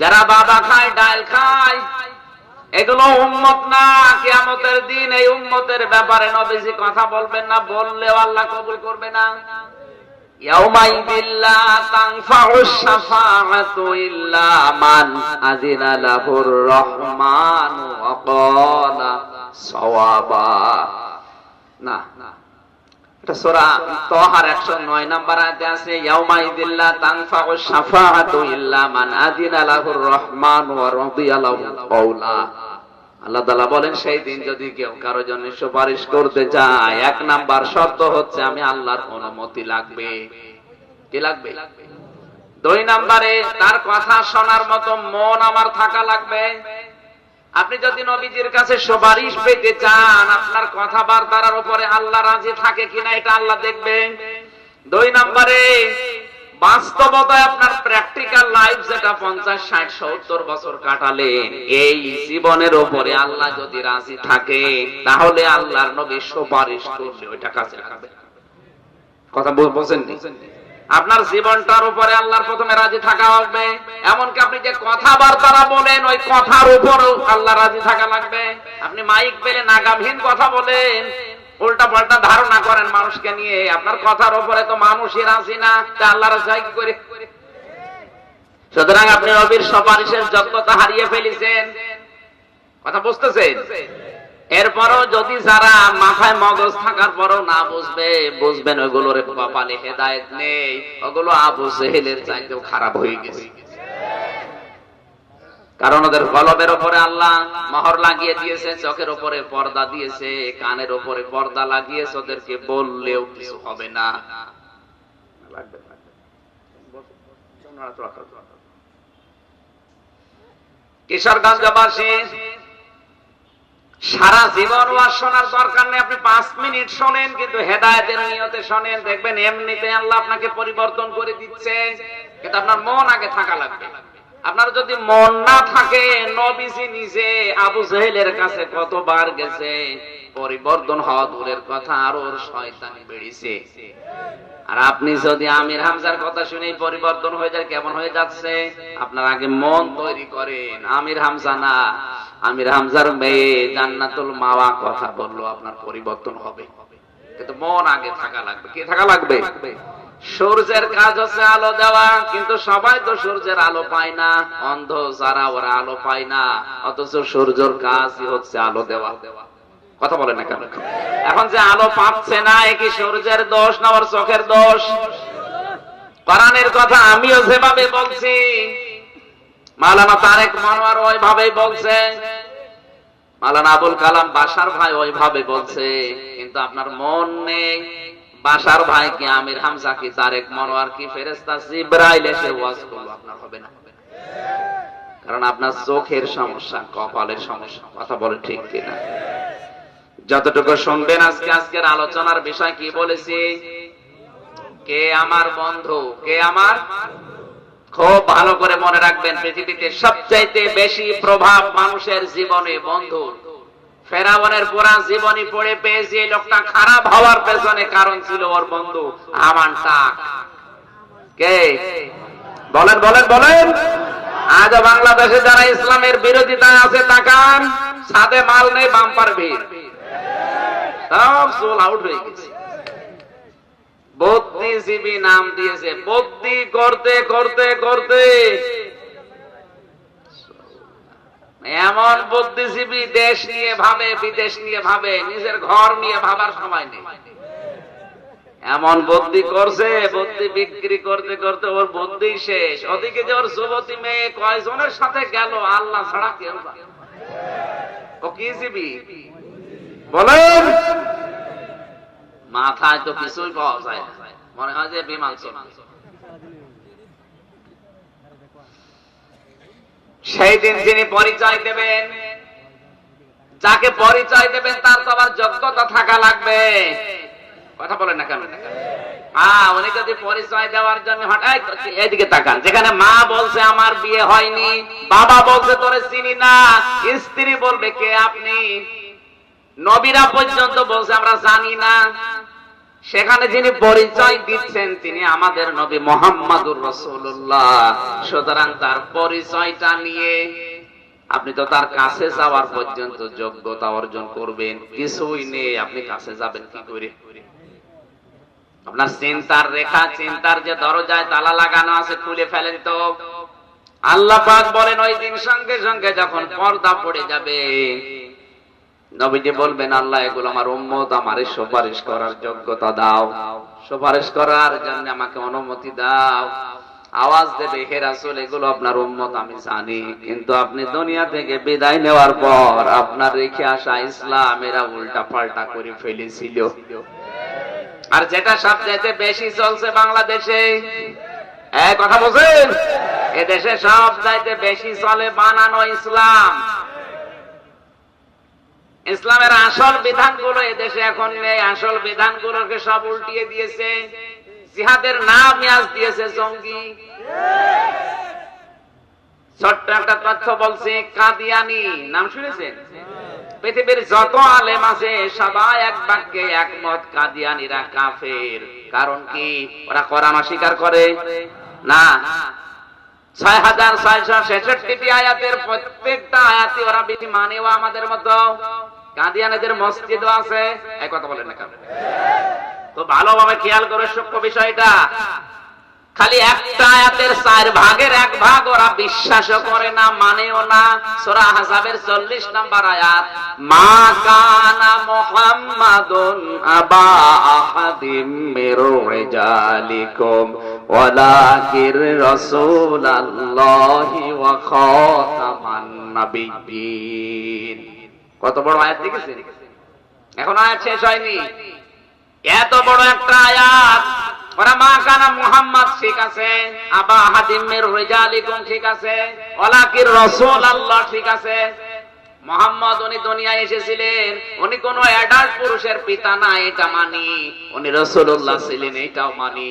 A: যারা বাবা খায়, ডাল খায়, এগুলো উম্মত না। কিয়ামতের দিন এই উম্মতের ব্যাপারে নবীজি কথা বলবেন না, বললেও আল্লাহ কবুল করবে না। ইয়াউমাইযিল লা তানফাউশ শাফাআতু ইল্লা মান আযিনা লাহুর রহমানু ওয়া ক্বালা সাওয়াবা। না, এটা সূরা তাহার 109 নম্বর আয়াতে আছে, ইয়াউমাইযিল লা তানফাউশ শাফাআতু ইল্লা মান আযিনা লাহুর রহমানু ওয়া রাদিয়া লাহু কওলা। আল্লাহ তাআলা বলেন সেই দিন যদি কেউ কারো জন্য সুপারিশ করতে চায়, এক নাম্বার শর্ত হচ্ছে আমি আল্লাহর অনুমতি লাগবে। কি লাগবে? দুই নাম্বারে তার কথা শোনার মতো মন আমার থাকা লাগবে। আপনি যদি নবীজির কাছে সুপারিশ পেতে চান, আপনার কথাবার্তার উপরে আল্লাহ রাজি থাকে কিনা এটা আল্লাহ দেখবেন। দুই নাম্বারে বাস্তবতায় আপনার প্র্যাকটিক্যাল লাইফ যেটা 50, 60, 70 বছর কাটালেন, এই জীবনের উপরে আল্লাহ যদি রাজি থাকে, তাহলে আল্লাহর নবী সুপারিশ করলে ওইটা কাছে রাখবে। কথা বলছেন নি? আপনার জীবনটার উপরে আল্লাহর প্রথমে রাজি থাকা হবে। এমনকি আপনি যে কথাবার্তা বলেন, ওই কথার উপরও আল্লাহ রাজি থাকা লাগবে। আপনি মাইক পেলে নাগামহীন কথা বলেন, উল্টা পাল্টা ধারণা করেন মানুষকে নিয়ে, আপনার কথার উপরে তো মানুষই রাজি না, তা আল্লাহ রাজি কি করে? সুতরাং আপনি নবীর সুপারিশের যোগ্যতা হারিয়ে ফেলেছেন। কথা বুঝতেছেন? এরপরও যদি যারা মাথায় মগজ থাকার পরও না বুঝবেন ওগুলোর কপালে হেদায়েত নেই, ওগুলো আবু জেহেলের চাইতেও খারাপ হয়ে গেছে। কারণ ওদের কলবের উপরে আল্লাহ মোহর লাগিয়ে দিয়েছে, চোখের উপরে পর্দা দিয়েছে, কানের উপরে পর্দা লাগিয়েছে, ওদেরকে বললেও কিছু হবে না। কিশোরগঞ্জবাসী, সারা জীবন ওয়াজ শোনার দরকার নেই, আপনি 5 মিনিট শোনেন, কিন্তু হেদায়েতের নিয়তে শোনেন, দেখবেন এমনিতে আল্লাহ আপনাকে পরিবর্তন করে দিচ্ছে। কিন্তু আপনার মন আগে থাকা লাগবে। আপনার যদি মন না থাকে, নবীজি নিজে আবু জেহেলের কাছে কতবার গেছে, পরিবর্তন হওয়া দূরের কথা, আর ওর শয়তানি বেড়েছে। আর আপনি যদি আমির হামজার কথা শুনেই পরিবর্তন হয়ে যায়, কেমন হয়ে যাচ্ছে? আপনার আগে মন তৈরি করেন। আমির হামজা না, আমির হামজার মেয়ে জান্নাতুল মাওয়া কথা বললো, আপনার পরিবর্তন হবে। কিন্তু মন আগে থাকা লাগবে। কি থাকা লাগবে? সূর্যের কাজ হচ্ছে আলো দেওয়া, কিন্তু সবাই তো সূর্যের আলো পায় না, অন্ধ যারা ওরা আলো পায় না, অথচ সূর্যের কাজই হচ্ছে আলো দেওয়া। কথা বলে না কেন? এখন যে আলো পাচ্ছে না, এ কি সূর্যের দোষ না ওর চোখের দোষ? কোরআনের কথা আমিও যেভাবে বলছি, মাওলানা তারেক মনোয়ার ওইভাবেই বলছে, মাওলানা আবুল কালাম বাশার ভাই ওইভাবে বলছে, কিন্তু আপনার মন নেই। বাশার ভাই কি আমির হামজা কি তারেক মনোয়ার কি ফেরেশতা জিবরাইল এসে ওয়াজ করলো, আপনার হবে না। কারণ আপনার চোখের সমস্যা, কপালের সমস্যা। কথা বলে ঠিক কিনা? যতটুকু শুনবেন আজকের আলোচনার বিষয় কি বলেছি, কে আমার বন্ধু, কে আমার, খুব ভালো করে মনে রাখবেন, পৃথিবীতে সবচাইতে বেশি প্রভাব মানুষের জীবনে বন্ধু। ফেরাউনের পুরা জীবনী পড়ে পেয়েছি এই লোকটা খারাপ হওয়ার পেছনে কারণ ছিল ওর বন্ধু আমান টাক। কে বলেন বলেন বলেন? আজ বাংলাদেশে যারা ইসলামের বিরোধিতা আছে তাকান, সাথে মাল নেই, বাম্পার ভিড়, সব সোল আউট হয়ে গেছে। বুদ্ধিজীবী নাম দিয়েছে, বুদ্ধি করতে করতে করতে এমন বুদ্ধিজীবী দেশ নিয়ে ভাবে, বিদেশ নিয়ে ভাবে, নিজের ঘর নিয়ে ভাবার সময় নেই। এমন বুদ্ধি করছে, বুদ্ধি বিক্রি করতে করতে ওর বুদ্ধি শেষ। ওদিকে যে ওর যুবতী মেয়ে কয়জনের সাথে গেল আল্লাহ ছাড়া কেউ জানে। ও কি জীবী বলেন? মাথায় তো কিছুই পাওয়া যায় না, মনে হয় যে বিমান চলছে। সেই দিন যিনি পরিচয় দেবেন, যাকে পরিচয় দেবেন তার তো আবার যোগ্যতা থাকা লাগবে। কথা বলেন না কেন? উনি যদি পরিচয় দেওয়ার জন্য হঠাৎ এদিকে তাকান, যেখানে মা বলছে আমার বিয়ে হয়নি, বাবা বলছে তোরে চিনি না, স্ত্রী বলবে কে আপনি, নবীরা পর্যন্ত বলছে আমরা জানি না, সেখানে যিনি পরিচয় দিচ্ছেন তিনি আমাদের নবী মুহাম্মাদুর রাসূলুল্লাহ। সুতরাং তার পরিচয়টা নিয়ে আপনি তো তার কাছে যাওয়ার পর্যন্ত যোগ্যতা অর্জন করবেন, কিছুই নেই, আপনি কাছে যাবেন কি করে? আপনার চিন্তার রেখা, চিন্তার যে দরজায় তালা লাগানো আছে খুলে ফেলেন তো। আল্লাহ পাক বলেন ওই দিন সঙ্গে সঙ্গে যখন পর্দা পড়ে যাবে, নবীজি বলবেন আল্লাহ এগুলো আমার উম্মত, আমারে সুপারিশ করার যোগ্যতা দাও, সুপারিশ করার জন্য আমাকে অনুমতি দাও। আওয়াজ দেবে হে রাসূল এগুলো আপনার উম্মত আমি জানি, কিন্তু আপনি দুনিয়া থেকে বিদায় নেওয়ার পর আপনার রেখে আসা ইসলাম এরা উল্টা পাল্টা করে ফেলেছিল। আর যেটা সবচেয়ে বেশি চলছে বাংলাদেশে, এক কথা বলছেন, এদেশে সবচাইতে বেশি চলে বানানো ইসলাম। ইসলামের আসল বিধানগুলো এদেশে এখন নেই, আসল বিধানগুলোকে সব উল্টিয়ে দিয়েছে। জিহাদের নাম আজ দিয়েছে জঙ্গি। ছোট্ট একটা তথ্য বলছি, কাদিয়ানি নাম শুনেছেন? পৃথিবীর যত আলেম আছে সবাই এক বাক্যে একমত, কাদিয়ানিরা কাফের। কারণ কি? ওরা কোরআন অস্বীকার করে না। 6666টি আয়াতের প্রত্যেকটা আয়াতই ওরা বেশি মানেও আমাদের মতো। কাদিয়ানীদের মসজিদও আছে, এই কথা বলেন না কেন? তো ভালোভাবে খেয়াল করে সূক্ষ্ম বিষয়টা, খালি একটা আয়াতের 4 ভাগের 1 ভাগ ওরা বিশ্বাসও করে না, মানেও না। সূরা আহজাবের 40 নম্বর আয়াত, মা কানা মুহাম্মাদুন আবা আহাদিম মির রিজালিকুম ওয়ালাকির রাসূলুল্লাহি ওয়া খাতামান নাবিয়্যিন। কত বড় আয়াত দেখেছেন? এখন আয়াত শেষ হয়নি, এত বড় একটা আয়াত। ওরা মা কানা মুহাম্মদ ঠিক আছে, আবা আহাদিম মির রিজালিকুম ঠিক আছে, ওয়ালাকির রাসূলুল্লাহ ঠিক আছে। মুহাম্মদ উনি দুনিয়ায় এসেছিলেন, উনি কোন অ্যাডাল্ট পুরুষের পিতা না, এটা মানি। উনি রাসূলুল্লাহ ছিলেন, এটাও মানি।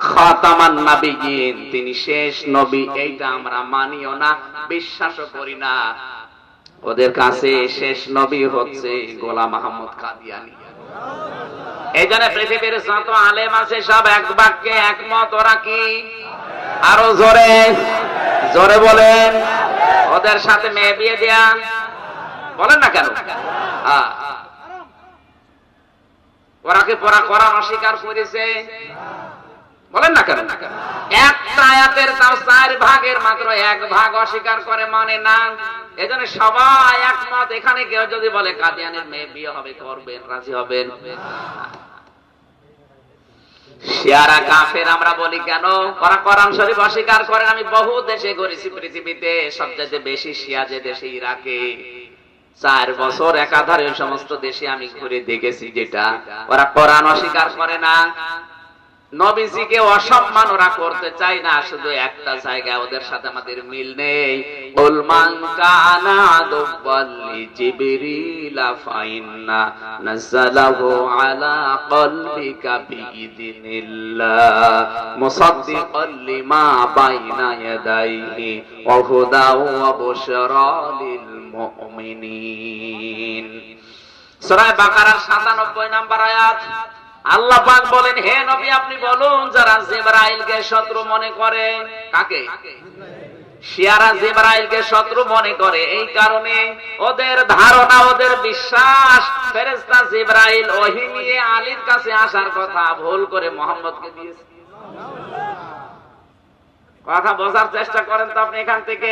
A: খাতামান নাবিয়্যিন, তিনি শেষ নবী, এইটা আমরা মানিও না, বিশ্বাসও করি না। ওদের কাছে শেষ নবী হচ্ছে গোলাম আহমদ কাদিয়ানী। এই জন্য পৃথিবীর যত আলেম আছে সব এক বাক্যে একমত, ওরা কি? আরো জোরে জোরে বলেন। ওদের সাথে মেয়ে বিয়ে দেয়া, বলেন না কেন? ওরা কি পড়া কোরআন অস্বীকার করেছে? বলেন না কেন? একটা আয়াতের তাও 4 ভাগের মাত্র 1 ভাগ অস্বীকার করে, মানে না। এজন্য সবাই একমত। এখানে কেউ যদি বলে কাদিয়ানের মেয়ে বিয়ে হবে, করবেন, রাজি হবেন? শিয়ারা কাফের আমরা বলি কেন? ওরা কোরআন শরীফ অস্বীকার করেন। আমি বহু দেশে ঘুরেছি পৃথিবীতে, সবচেয়ে বেশি শিয়া যে দেশে ইরাকে। 4 বছর একাধারে ওই সমস্ত দেশে আমি ঘুরে দেখেছি, যেটা ওরা কোরআন অস্বীকার করে না। নবীজিকে অসম্মান ওরা করতে চায় না, শুধু একটা জায়গায় ওদের সাথে আমাদের মিল নেই। কুল মান কানা আদুওয়াল লিজিবরিল ফাইন্না নাযালাহু আলা কলবিকা বিইذনিল্লাহ মুসাদ্দিকাল লিমা বাইনা ইয়াদাইহি ওয়া হুদাও ওয়া বুশরা লিল মুমিনিন। সূরা বাকারার ৯৭ নম্বর আয়াত। আল্লাহ পাক বলেন, হে নবী আপনি বলুন, যারা জিবরাইলকে শত্রু মনে করে, কাকে? শিয়ারা জিবরাইলকে শত্রু মনে করে, এই কারণে ওদের ধারণা, ওদের বিশ্বাস ফেরেশতা জিবরাইল ওহী নিয়ে আলীর কাছে আসার কথা ভুল করে মুহাম্মদকে দিয়েছে। কথা বোঝার চেষ্টা করেন তো আপনি এখান থেকে।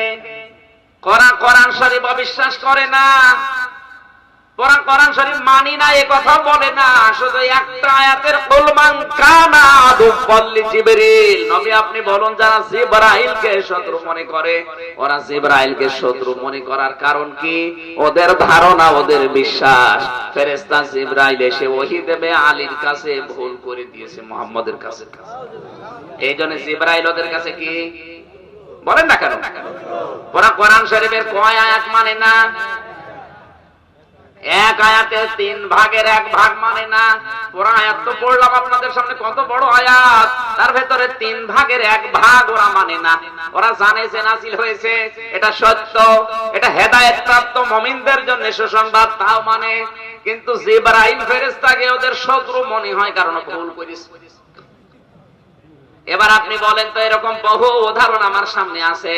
A: কোরআন শরীফ অবিশ্বাস করে না, কোরআন শরীফ মানি না, এ কথা বলে না, শুধু একটা আয়াতের কুল মান কানা আদুওয়াল লিজিবরিল, নবী আপনি বলুন যারা জিবরাইলকে শত্রু মনে করে, ওরা জিবরাইলকে শত্রু মনে করার কারণ কি? ওদের ধারণা, ওদের বিশ্বাস ফেরেশতা জিবরাইল এসে ওহী দেবে আলীর কাছে ভুল করে দিয়েছে মুহাম্মদের কাছে। এইজন্য জিবরাইল ওদের কাছে কি বলেন না কেন? ওরা কোরআন শরীফের কয় আয়াত মানে না? এক আয়াতের 3 ভাগের 1 ভাগ মানে না। পুরো আয়াত তো পড়লাম আপনাদের সামনে, কত বড় আয়াত, তার ভেতরে 3 ভাগের 1 ভাগ ওরা মানে না। ওরা জানে যে নাজিল হয়েছে, এটা সত্য, এটা হেদায়েত প্রাপ্ত মুমিনদের জন্য সুসংবাদ, তাও মানে, কিন্তু জিবরাইল ফেরেশতাকে ওদের শত্রু মনে হয় কারণ ভুল করেছে। এবার আপনি বলেন তো, এরকম বহু উদাহরণ আমার সামনে আছে।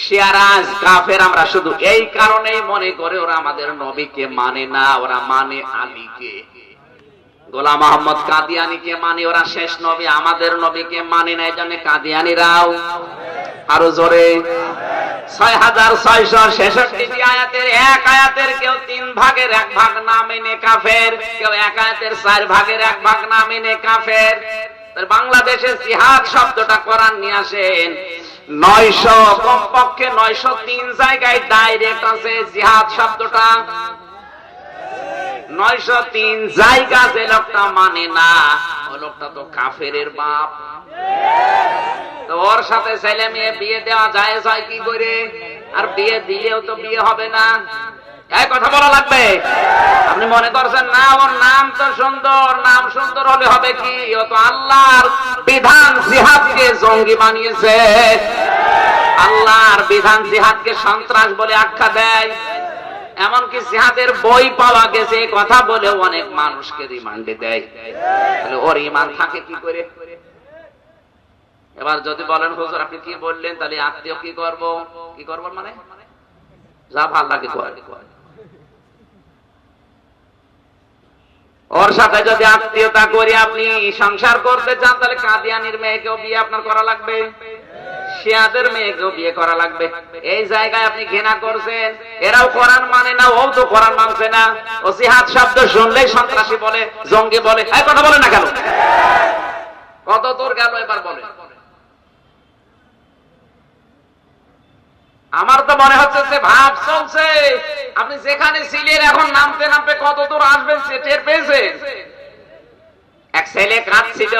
A: শিয়ারাজ কাফের আমরা শুধু এই কারণেই মনে করে ওরা আমাদের নবীকে মানে না, ওরা মানে আলীকে। গোলাম মোহাম্মদ কাদিয়ানীকে মানে, ওরা শেষ নবী, আমাদের নবীকে মানে না, এজন্য কাদিয়ানীরাও আরো জোরে 6666 আয়াতের 1 আয়াতের কেউ 3 ভাগের 1 ভাগ না মেনে কাফের, কেউ 1 আয়াতের 4 ভাগের 1 ভাগ না মেনে কাফের। বাংলাদেশে জিহাদ শব্দটা কোরআন নিয়ে আসেন, 900 কমপক্ষে 903 জায়গায় ডাইরেক্ট আছে জিহাদ শব্দটা। 903 জায়গা যে লোকটা মানে না, ওই লোকটা তো কাফেরের বাপ। তো ওর সাথে ছেলে মেয়ে বিয়ে দেওয়া জায়েজ হয় কি করে? আর বিয়ে দিলেও তো বিয়ে হবে না, এই কথা বলা লাগবে। আপনি মনে করছেন না ওর নাম তো সুন্দর, নাম সুন্দর হলে হবে কি? ও তো আল্লাহর বিধান জিহাদকে জঙ্গি বানিয়েছে, আল্লাহর বিধান জিহাদকে সন্ত্রাস বলে আখ্যা দেয়। এমনকি জিহাদের বই পাওয়া গেছে কথা বলে অনেক মানুষকে রিমান্ডে দেয়। তাহলে ওর ঈমান থাকে কি করে? এবার যদি বলেন হুজুর আপনি কি বললেন, তাহলে আত্মীয় কি করব? কি করব মানে যা ভালো লাগে করে। ওর সাথে যদি আত্মীয়তা করে আপনি সংসার করতে চান, তাহলে কাদিয়ানীর মেয়েকেও বিয়ে আপনার করা লাগবে, শিয়াদের মেয়েকেও বিয়ে করা লাগবে। এই জায়গায় আপনি ঘৃণা করছেন, এরাও কোরআন মানে না, ও তো কোরআন মানছে না, ও জিহাদ শব্দ শুনলেই সন্ত্রাসী বলে, জঙ্গি বলে, এই কথা বলে না কেন? কত তোর গেল এবার বলে। আমার তো মনে হচ্ছে যে ভাব চলছে, আপনি যেখানে ছিলেন এখন নামতে নামতে কত দূর আসবেন সে টের পেয়েছেন। এক ছেলে কাঁদছিল,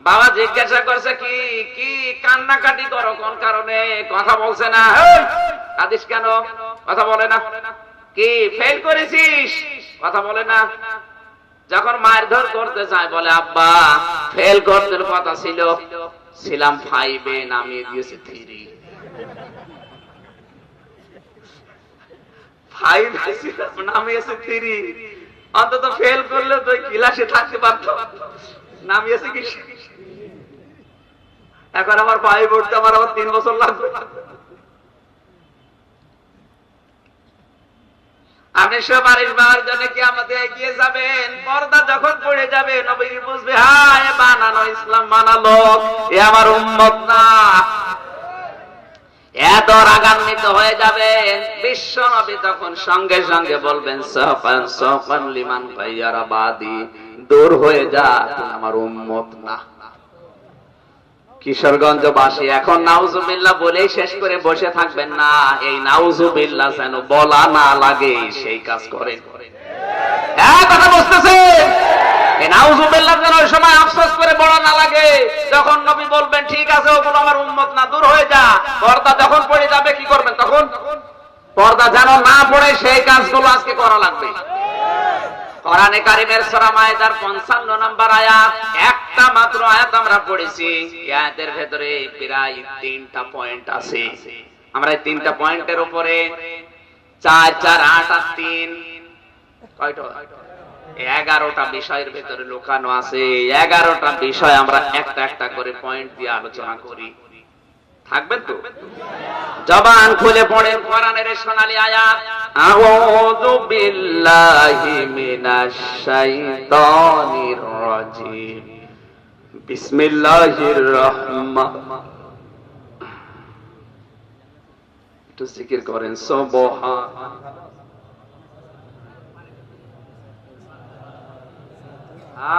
A: বাবা জিজ্ঞাসা করছে কি কি কান্নাকাটি করো কোন কারণে? কথা বলছে না। কাঁদিস কেন? কথা বলে না। কি ফেল করেছিস? কথা বলে না। যখন মারধর করতে চায় বলে আব্বা ফেল করতে কথা ছিল, ছিলাম 5-এ, নামিয়ে দিয়েছে 3। 5 নামিয়েছে 3, অন্তত ফেল করলে তো ক্লাসে থাকতে পারত, নামিয়েছে কি? এখন আমার 5 উঠতে আমার আবার 3 বছর লাগবে। আপনি সুপারিশ পাওয়ার জন্য কি আমাদের এগিয়ে যাবেন? পর্দা যখন পড়ে যাবে নবী বুঝবে হায় বানানো ইসলাম মানালো, এ আমার উম্মত না। এত রাগান্বিত হয়ে যাবেন, বিশ্ব নবী তখন সঙ্গে সঙ্গে বলবেন সাফান সাফান লিমান গায়রা বাদি, দূর হয়ে যা, আমার উম্মত না। কিশোরগঞ্জবাসী এখন নাউজুবিল্লাহ বলেই শেষ করে বসে থাকবেন না, এই নাউজুবিল্লাহ যেন বলা না লাগে সেই কাজ করেন। কথা বুঝতেছেন? এই নাউজুবিল্লাহ যেন ওই সময় আফসোস করে বলা বলবেন ঠিক আছে ওগুলো আমার উম্মত না, দূর হয়ে যা। পর্দা যখন পড়ে যাবে কি করবেন তখন? পর্দা যেন না পড়ে সেই কাজগুলো আজকে করা লাগবে। কোরআনে কারীমের সূরা মায়েদার 55 নম্বর আয়াত, একটা মাত্র আয়াত আমরা পড়েছি। এই আয়াতের ভেতরে প্রায় 3টা পয়েন্ট আছে। আমরা এই 3টা পয়েন্টের উপরে 4 4 8 আর 3 কয়টা 11টা বিষয়ের ভেতরে লুকানো আছে। 11টা বিষয় আমরা একটা একটা করে পয়েন্ট দিয়ে আলোচনা করি। থাকবেন তো? জবান খুলে পড়েন কোরআনের সোনালী আয়াত, আউযু বিল্লাহি মিনাশ শাইতানির রাজিম, বিসমিল্লাহির রহমান, একটু জিকির করেন সুবহান।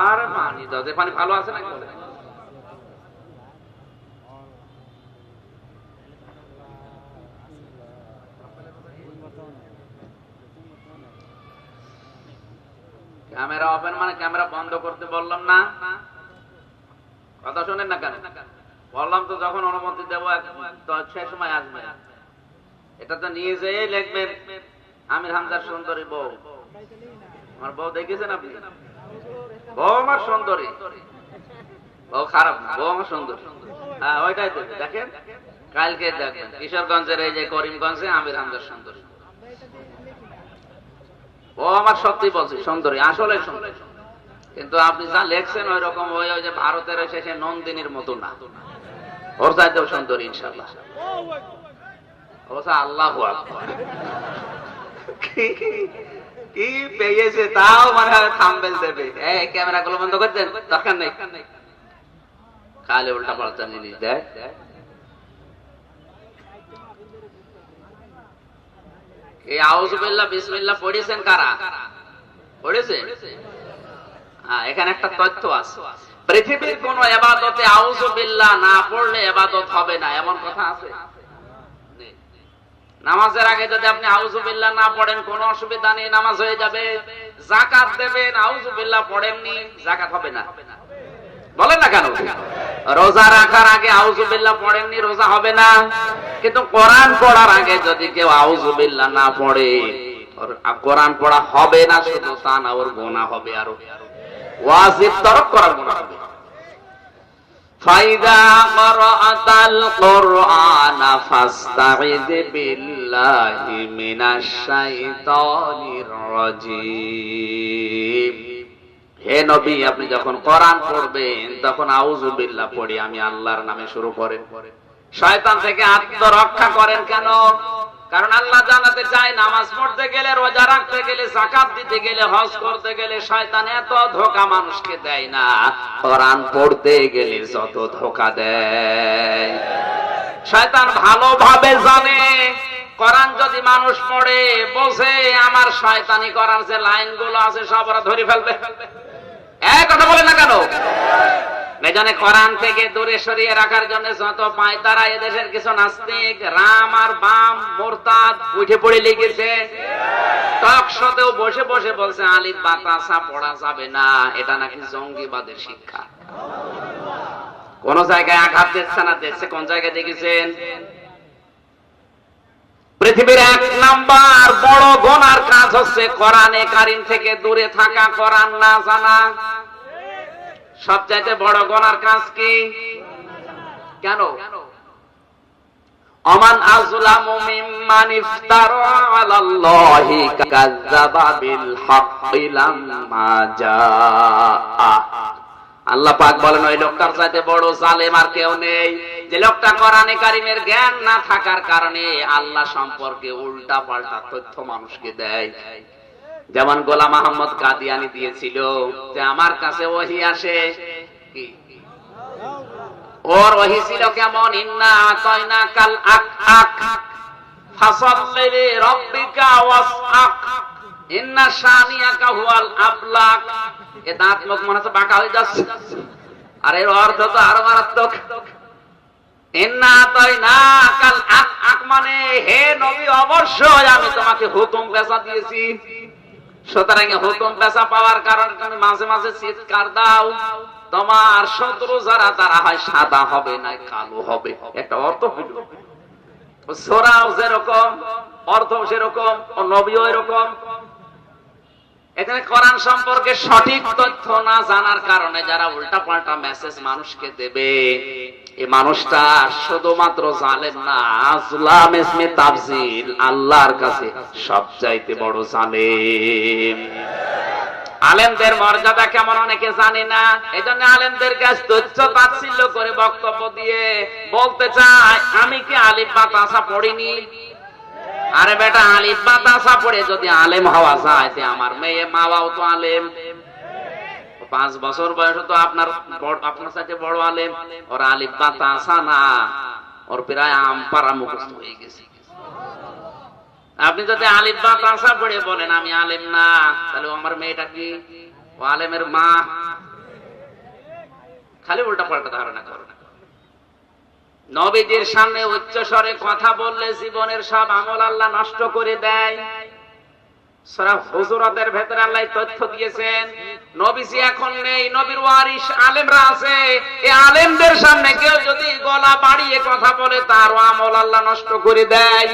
A: আর পানি দাও, পানি ভালো আছে না? ক্যামেরা ওপেন মানে ক্যামেরা বন্ধ করতে বললাম না? কথা শোনেন না কেন? বললাম তো যখন অনুমতি দেবো সেই সময় আসবে। এটা তো নিয়ে যেয়ে লিখবেন আমির হামজার সুন্দরী বউ। আমার বউ দেখেছেন আপনি? বউ আমার সুন্দরী, বউ খারাপ না, বউ আমার সুন্দরী। হ্যাঁ ওইটাই দেবে। দেখেন কালকে দেখবেন কিশোরগঞ্জের এই যে করিমগঞ্জে আমির হামজার সুন্দরী। ও আমার সত্যি বলছি সুন্দরী, আসলে সুন্দরী। কিন্তু আপনি যা লেখছেন ওই রকম ওই যে ভারতের শেষে নন্দিনীর মতো না, ওর চাইতেও সুন্দরী ইনশাআল্লাহ। আল্লাহু আকবার, কি পেয়েছে তাও মানে থাম্বনেল দেবে। এই ক্যামেরা গুলো বন্ধ করে দেন, দরকার নেই। খালি উল্টা পাল্টা জিনিস দেয়। এই আউযু বিল্লাহ বিসমিল্লাহ পড়েছেন কারা? পড়েছে? হ্যাঁ, এখানে একটা তথ্য আছে। পৃথিবীর কোন ইবাদতে আউযু বিল্লাহ না পড়লে ইবাদত হবে না, এমন কথা আছে? নামাজের আগে যদি আপনি আউযু বিল্লাহ না পড়েন কোনো অসুবিধা নেই, নামাজ হয়ে যাবে। যাকাত দেবেন, আউযু বিল্লাহ পড়েননি, যাকাত হবে না। বলেন না কেন? রোজা রাখার আগে আউযু বিল্লাহ পড়েননি, রোজা হবে না। কিন্তু কোরআন পড়ার আগে যদি কেউ আউযু বিল্লাহ না পড়ে, কোরআন পড়া হবে না। শুধু তা না, ওর গুনাহ হবে, আরো ওয়াজিব তরক করার গুনাহ হবে। ফাইদা ক্বারাআতাল কুরআনা ফাস্তাইয বিল্লাহি মিনাশ শাইতানির রাজীম। হে নবী, আপনি যখন কোরআন পড়বেন তখন আউযু বিল্লাহ পড়ে আমি আল্লাহর নামে শুরু করেন। শয়তান থেকে আত্মরক্ষা করেন। কেন? কারণ আল্লাহ জানাতে চায় নামাজ পড়তে গেলে, রোজা রাখতে গেলে, যাকাত দিতে গেলে, হজ করতে গেলে শয়তান এত ধোঁকা মানুষকে দেয় না, কোরআন পড়তে গেলে যত ধোঁকা দেয়। শয়তান ভালোভাবে জানে কোরআন যদি মানুষ পড়ে বোঝে আমার শয়তানি করার যে লাইনগুলো আছে সব ওরা ধরে ফেলবে। এক কথা বলে না কেন? এজন্য কোরআন থেকে দূরে সরিয়ে রাখার জন্য যত পায় তারা এদেশের কিছু নাস্তিক, রাম আর বাম, মুরতাদ উঠে পড়ে লিখেছে। টক শোতেও বসে বসে বলছে আলিফ বাতাসা পড়া যাবে না, এটা নাকি জঙ্গিবাদের শিক্ষা। কোন জায়গায় আঘাত দিচ্ছে না? দিচ্ছে। কোন জায়গায় দেখেছেন? পৃথিবীর 1 নাম্বার বড় গুনার কাজ হচ্ছে কোরআনে কারীম থেকে দূরে থাকা, কোরআন না জানা। সবচাইতে বড় গুনার কাজ কি? কেন? আমান আযলামু মিম্মান ইফতারা আলাল্লাহি কাযাবা বিল হাক্কি লাম্মা জাআ। আল্লাহ পাক বলেন ওই লোকটার চাইতে বড় জালেম আর কেউ নেই, যে লোকটা কোরআনে কারীমের জ্ঞান না থাকার কারণে আল্লাহ সম্পর্কে উল্টা পাল্টা তথ্য মানুষকে দেয়। যেমন গোলাম আহমদ কাদিয়ানী দিয়েছিল যে আমার কাছে ওহী আসে, কি ওর ওহী ছিল কেমন? ইন্না আতাইনাকাল আক ফাসাল্লি লিরাব্বিকা ওয়াসআক ইন্না শানিয়াকা হুয়াল আবলাক। এ দাঁত মুখ মনে হচ্ছে বাঁকা হয়ে যাচ্ছে, আর এর অর্থ তো আরো মারাত্মক। ইন্না আতাইনাকাল আক মানে হে নবী অবশ্যই আমি তোমাকে হুকুম পেশা দিয়েছি। সুতরাং হুকুম পেশা পাওয়ার কারণে তুমি মাঝে মাঝে চিৎকার দাও, তোমার শত্রু যারা তারা হয় সাদা হবে না কালো হবে, একটা অর্থ হইল। সূরাও যেরকম অর্থ সেরকম, ও নবীও এরকম। এখানে কোরআন সম্পর্কে সঠিক তথ্য না জানার কারণে যারা উল্টাপাল্টা মেসেজ মানুষকে দেবে, এই মানুষটা শুধুমাত্র জালেম না, আজলাম ইসমে তাফজিল, আল্লাহর কাছে সবচাইতে বড় জালেম। আলেমদের মর্যাদা কেমন অনেকে জানে না, এজন্য আলেমদের কাছে তুচ্ছ তাচ্ছিল্য করে বক্তব্য দিয়ে বলতে চায় আমি কি আলিফ বা তাসা পড়িনি। আরে বেটা, আলিফ বা তাসা পড়ে যদি আলেম হওয়া যায়, তে আমার মেয়ে মা বাবাও তো আলেম। 5 বছর বয়স তো আপনার সাথে বড় আলেম, ওর আলিফ বা তাসা না, ওর প্রায় আমপারা মুখস্থ হয়ে গেছে। আপনি যদি আলিফ বা তাসা পড়ে বলেন আমি আলেম না, তাহলে আমার মেয়েটা কি ও আলেমের মা? খালি উল্টা পাল্টা ধারণা করেন। নবীজির সামনে উচ্চ স্বরে কথা বললে জীবনের সব আমল আল্লাহ নষ্ট করে দেয়। সূরা হুজুরাতের ভেতরে আল্লাহ তথ্য দিয়েছেন নবীজি এখন নেই, নবীর ওয়ারিস আলেমরা আছে। এই আলেমদের সামনে কেউ যদি গলা বাড়িয়ে কথা বলে তারও আমল আল্লাহ নষ্ট করে দেয়।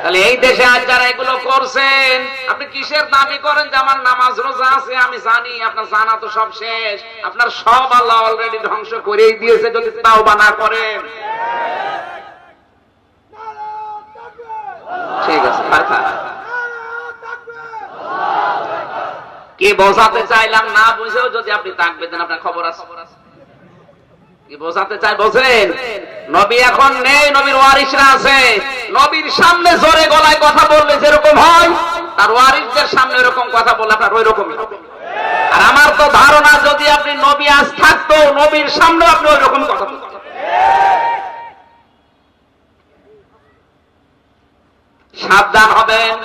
A: তাহলে এই দেশে আজ যারা এগুলো করছেন, আপনি কিসের দাবি করেন যে আমার নামাজ রোজা আছে? আমি জানি আপনার জানা তো সব শেষ, আপনার সব আল্লাহ অলরেডি ধ্বংস করেই দিয়েছে যদি তাওবা না করেন। ঠিক আছে, কি বোঝাতে চাইলাম না বুঝেও যদি আপনি তাকবীর দেন, আপনার খবর আছে। কি বোঝাতে চাই বোঝেন? নবী এখন নেই, নবীর ওয়ারিসরা আছে। নবীর সামনে জোরে গলায় কথা বললে যেরকম হয়, তার ওয়ারিসদের সামনে এরকম কথা বললে আপনার ওই রকমই হবে। আর আমার তো ধারণা যদি আপনি নবী আজ থাকতো, নবীর সামনে আপনি ওই রকম কথা বলতেন। সাবধান হবেন।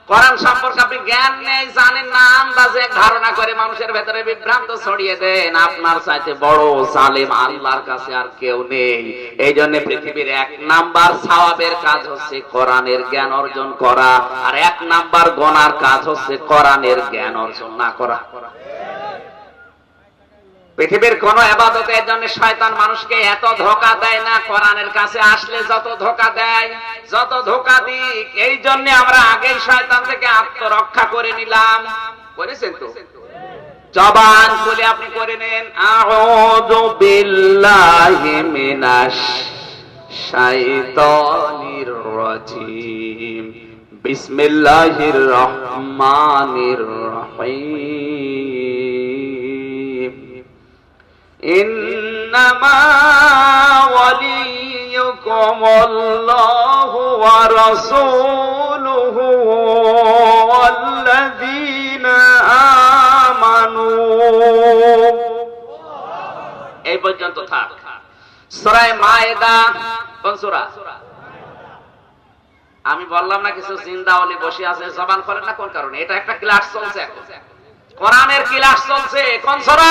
A: কোরআন সম্পর্কে আপনি জ্ঞান নেই, জানেন না, আন্দাজে ধারণা করে মানুষের ভেতরে বিভ্রান্ত ছড়িয়ে দেন। আপনার চাইতে বড় জালেম আল্লাহর কাছে আর কেউ নেই। এই জন্য পৃথিবীর 1 নাম্বার সওয়াবের কাজ হচ্ছে কোরআনের জ্ঞান অর্জন করা, আর 1 নাম্বার গুনার কাজ হচ্ছে কোরআনের জ্ঞান অর্জন না করা। পৃথিবীর কোন ইবাদতের জন্য শয়তান মানুষকে এত ধোঁকা দেয় না, কোরআনের কাছে আসলে যত ধোঁকা দেয়, যত ধোঁকা দিক। এই জন্য আমরা আগেই শয়তান থেকে আত্মরক্ষা করে নিলাম। করেছেন তো? জবান খুলে আপনি করে নেন, আউযু বিল্লাহি মিনাশ শাইতানির রাজিম, বিসমিল্লাহির রহমানির রহিম। ইন্নামা ওয়ালিয়ুকুমুল্লাহু ওয়া রাসূলুহু ওয়াল্লাযীনা আমানু। এই পর্যন্ত থাক। সূরা মায়েদা কোন সূরা? আমি বললাম না কিছু জিন্দাওয়ালি বসে আছে, জবান করেন না কোন কারণে? এটা একটা ক্লাস চলছে এখন, কোরআনের ক্লাস চলছে। কোন সূরা?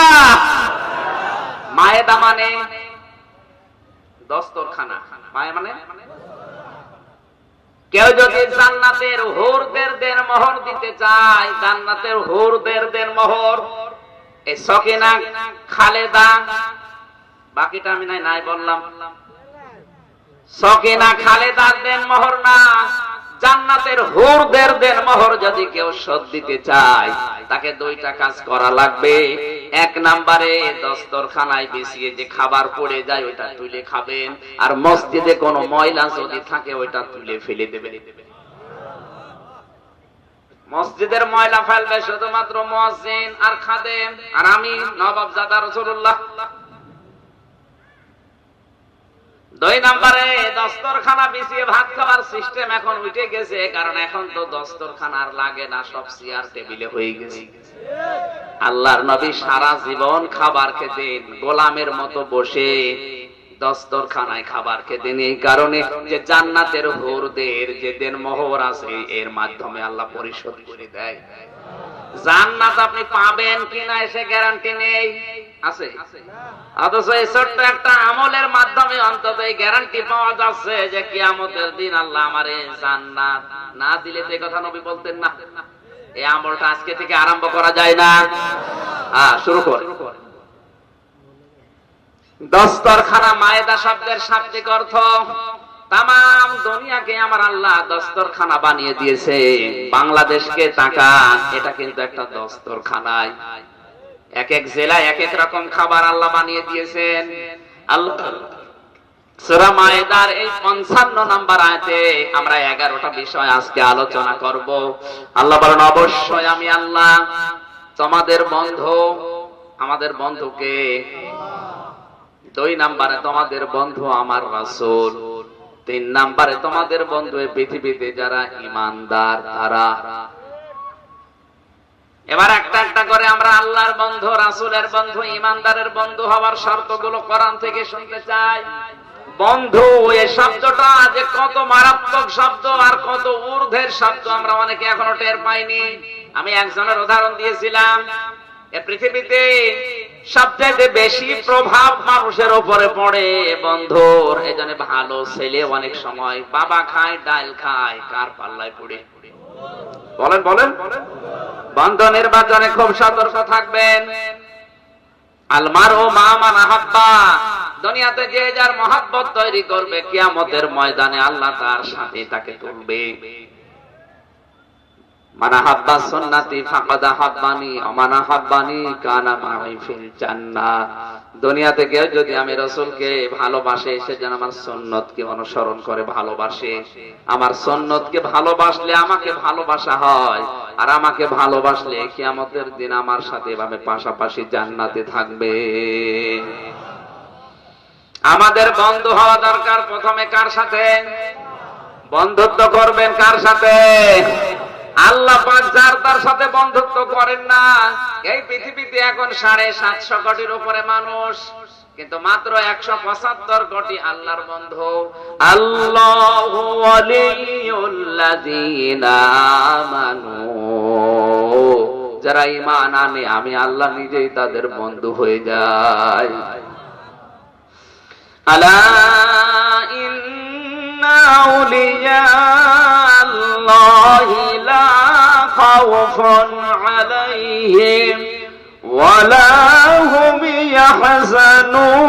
A: মায়েদা মানে দস্তরখানা। মায়ে মানে কেউ যদি জান্নাতের হুরদের মোহর দিতে চায়, জান্নাতের হুরদের মোহর, এই সকিনা, খালেদা, বাকিটা আমি নাই বললাম। সকিনা খালেদার মোহর না, জান্নাতের হুরদের মোহর যদি কেউ শোধ দিতে চায়, তাকে 2টা কাজ করা লাগবে। 1 নম্বরে দস্তরখানায় বিছিয়ে যে খাবার পড়ে যায় ওইটা তুলে খাবেন, আর মসজিদে কোনো ময়লা যদি থাকে ওইটা তুলে ফেলে দেবেন। মসজিদের ময়লা ফেলবে শুধুমাত্র মুয়াজ্জিন আর খাদেম, আর আমি নবাবজাদা রাসূলুল্লাহ। 2 নম্বরে দস্তরখানা বিছিয়ে ভাত খাবার সিস্টেম এখন উঠে গেছে, কারণ এখন তো দস্তরখানা আর লাগে না, সব চেয়ার টেবিলে হয়ে গেছে। আল্লাহর নবী সারা জীবন খাবার খেতেন, গোলামের মতো বসে দস্তরখানায় খাবার খেতেন। এই কারণে যে জান্নাতের হুরদের যে মোহর আছে, এর মাধ্যমে আল্লাহ পরিশোধ করে দেয়। জান্নাত আপনি পাবেন কিনা এসে গ্যারান্টি নেই, আছে? অথচ এই ছোট্ট একটা আমলের মাধ্যমে অন্তত এই গ্যারান্টি পাওয়া যাচ্ছে যে কিয়ামতের দিন আল্লাহ আমারে জান্নাত না দিলে তো এই কথা নবী বলতেন না। এই আমলটা আজকে থেকে আরম্ভ করা যায় না? হ্যাঁ, শুরু কর। দস্তরখানা মায়েদা শব্দের শাব্দিক অর্থ তামাম দুনিয়াকে আমার আল্লাহ দস্তরখানা বানিয়ে দিয়েছে। বাংলাদেশকে তাকান, এটা কিন্তু একটা দস্তরখানায়। এক এক জেলায় এক এক রকম খাবার আল্লাহ বানিয়ে দিয়েছেন। আল্লাহ সূরা মায়েদার এই ৫৫ নম্বর আয়াতে আমরা ১১টা বিষয় আজকে আলোচনা করব। আল্লাহ বলেন, অবশ্যই আমি আল্লাহ তোমাদের বন্ধু। আমাদের বন্ধুকে ২ নম্বরে তোমাদের বন্ধু আমার রাসূল। ৩ নম্বরে তোমাদের বন্ধু এই পৃথিবীতে যারা ঈমানদার তারা। এবার একটা একটা করে আমরা আল্লাহর বন্ধু, রাসূলের বন্ধু, ঈমানদারের বন্ধু হওয়ার শর্তগুলো কোরআন থেকে শুনতে চাই। বন্ধু এই শব্দটা যে কত মারাত্মক শব্দ আর কত ঊর্ধ্বের শব্দ আমরা অনেকে এখনো টের পাইনি। আমি একজনের উদাহরণ দিয়েছিলাম, এই পৃথিবীতে সবচেয়ে বেশি প্রভাব মানুষের উপরে পড়ে বন্ধুর। এজন্য ভালো ছেলে অনেক সময় বাবা খায় ডাল খায় কার পাল্লায় পড়ে। বলেন বলেন, বন্ধু নির্বাচনে খুব সতর্ক থাকবেন। আলমারু মা মান আহাব্বা, দুনিয়াতে যে যার মহব্বত তৈরি করবে কিয়ামতের ময়দানে আল্লাহ তার সাথে তাকে তুলবে। মান আহাব্বা সুন্নতি ফাকাদ আহাব্বানি ওয়া মান আহাব্বানি কানা মাই ফিল জান্নাহ। দুনিয়াতে কেউ যদি আমি রাসূলকে ভালোবাসে, সে যেন আমার সুন্নতকে অনুসরণ করে ভালোবাসে। আমার সুন্নতকে ভালোবাসলে আমাকে ভালোবাসা হয়, আর আমাকে ভালোবাসলে কিয়ামতের দিন আমার সাথে এভাবে পাশাপাশি জান্নাতে থাকবে। আমাদের বন্ধু হওয়া দরকার। প্রথমে কার সাথে বন্ধুত্ব করবেন? কার সাথে? আল্লাহ পাক যার তার সাথে বন্ধুত্ব করেন না। এই পৃথিবীতে এখন ৭৫০ কোটির উপরে মানুষ, কিন্তু মাত্র ১৭৫ কোটি আল্লাহর বন্ধু। আল্লাহু ওয়ালিউল্লাযিনা আমানু, যারা ঈমান আনে আমি আল্লাহ নিজেই তাদের বন্ধু হয়ে যাই। আলা ইন্না আউলিয়া আল্লাহি লা খাউফুন আলাইহিম ওয়া লা হুম ইয়াহজানুন।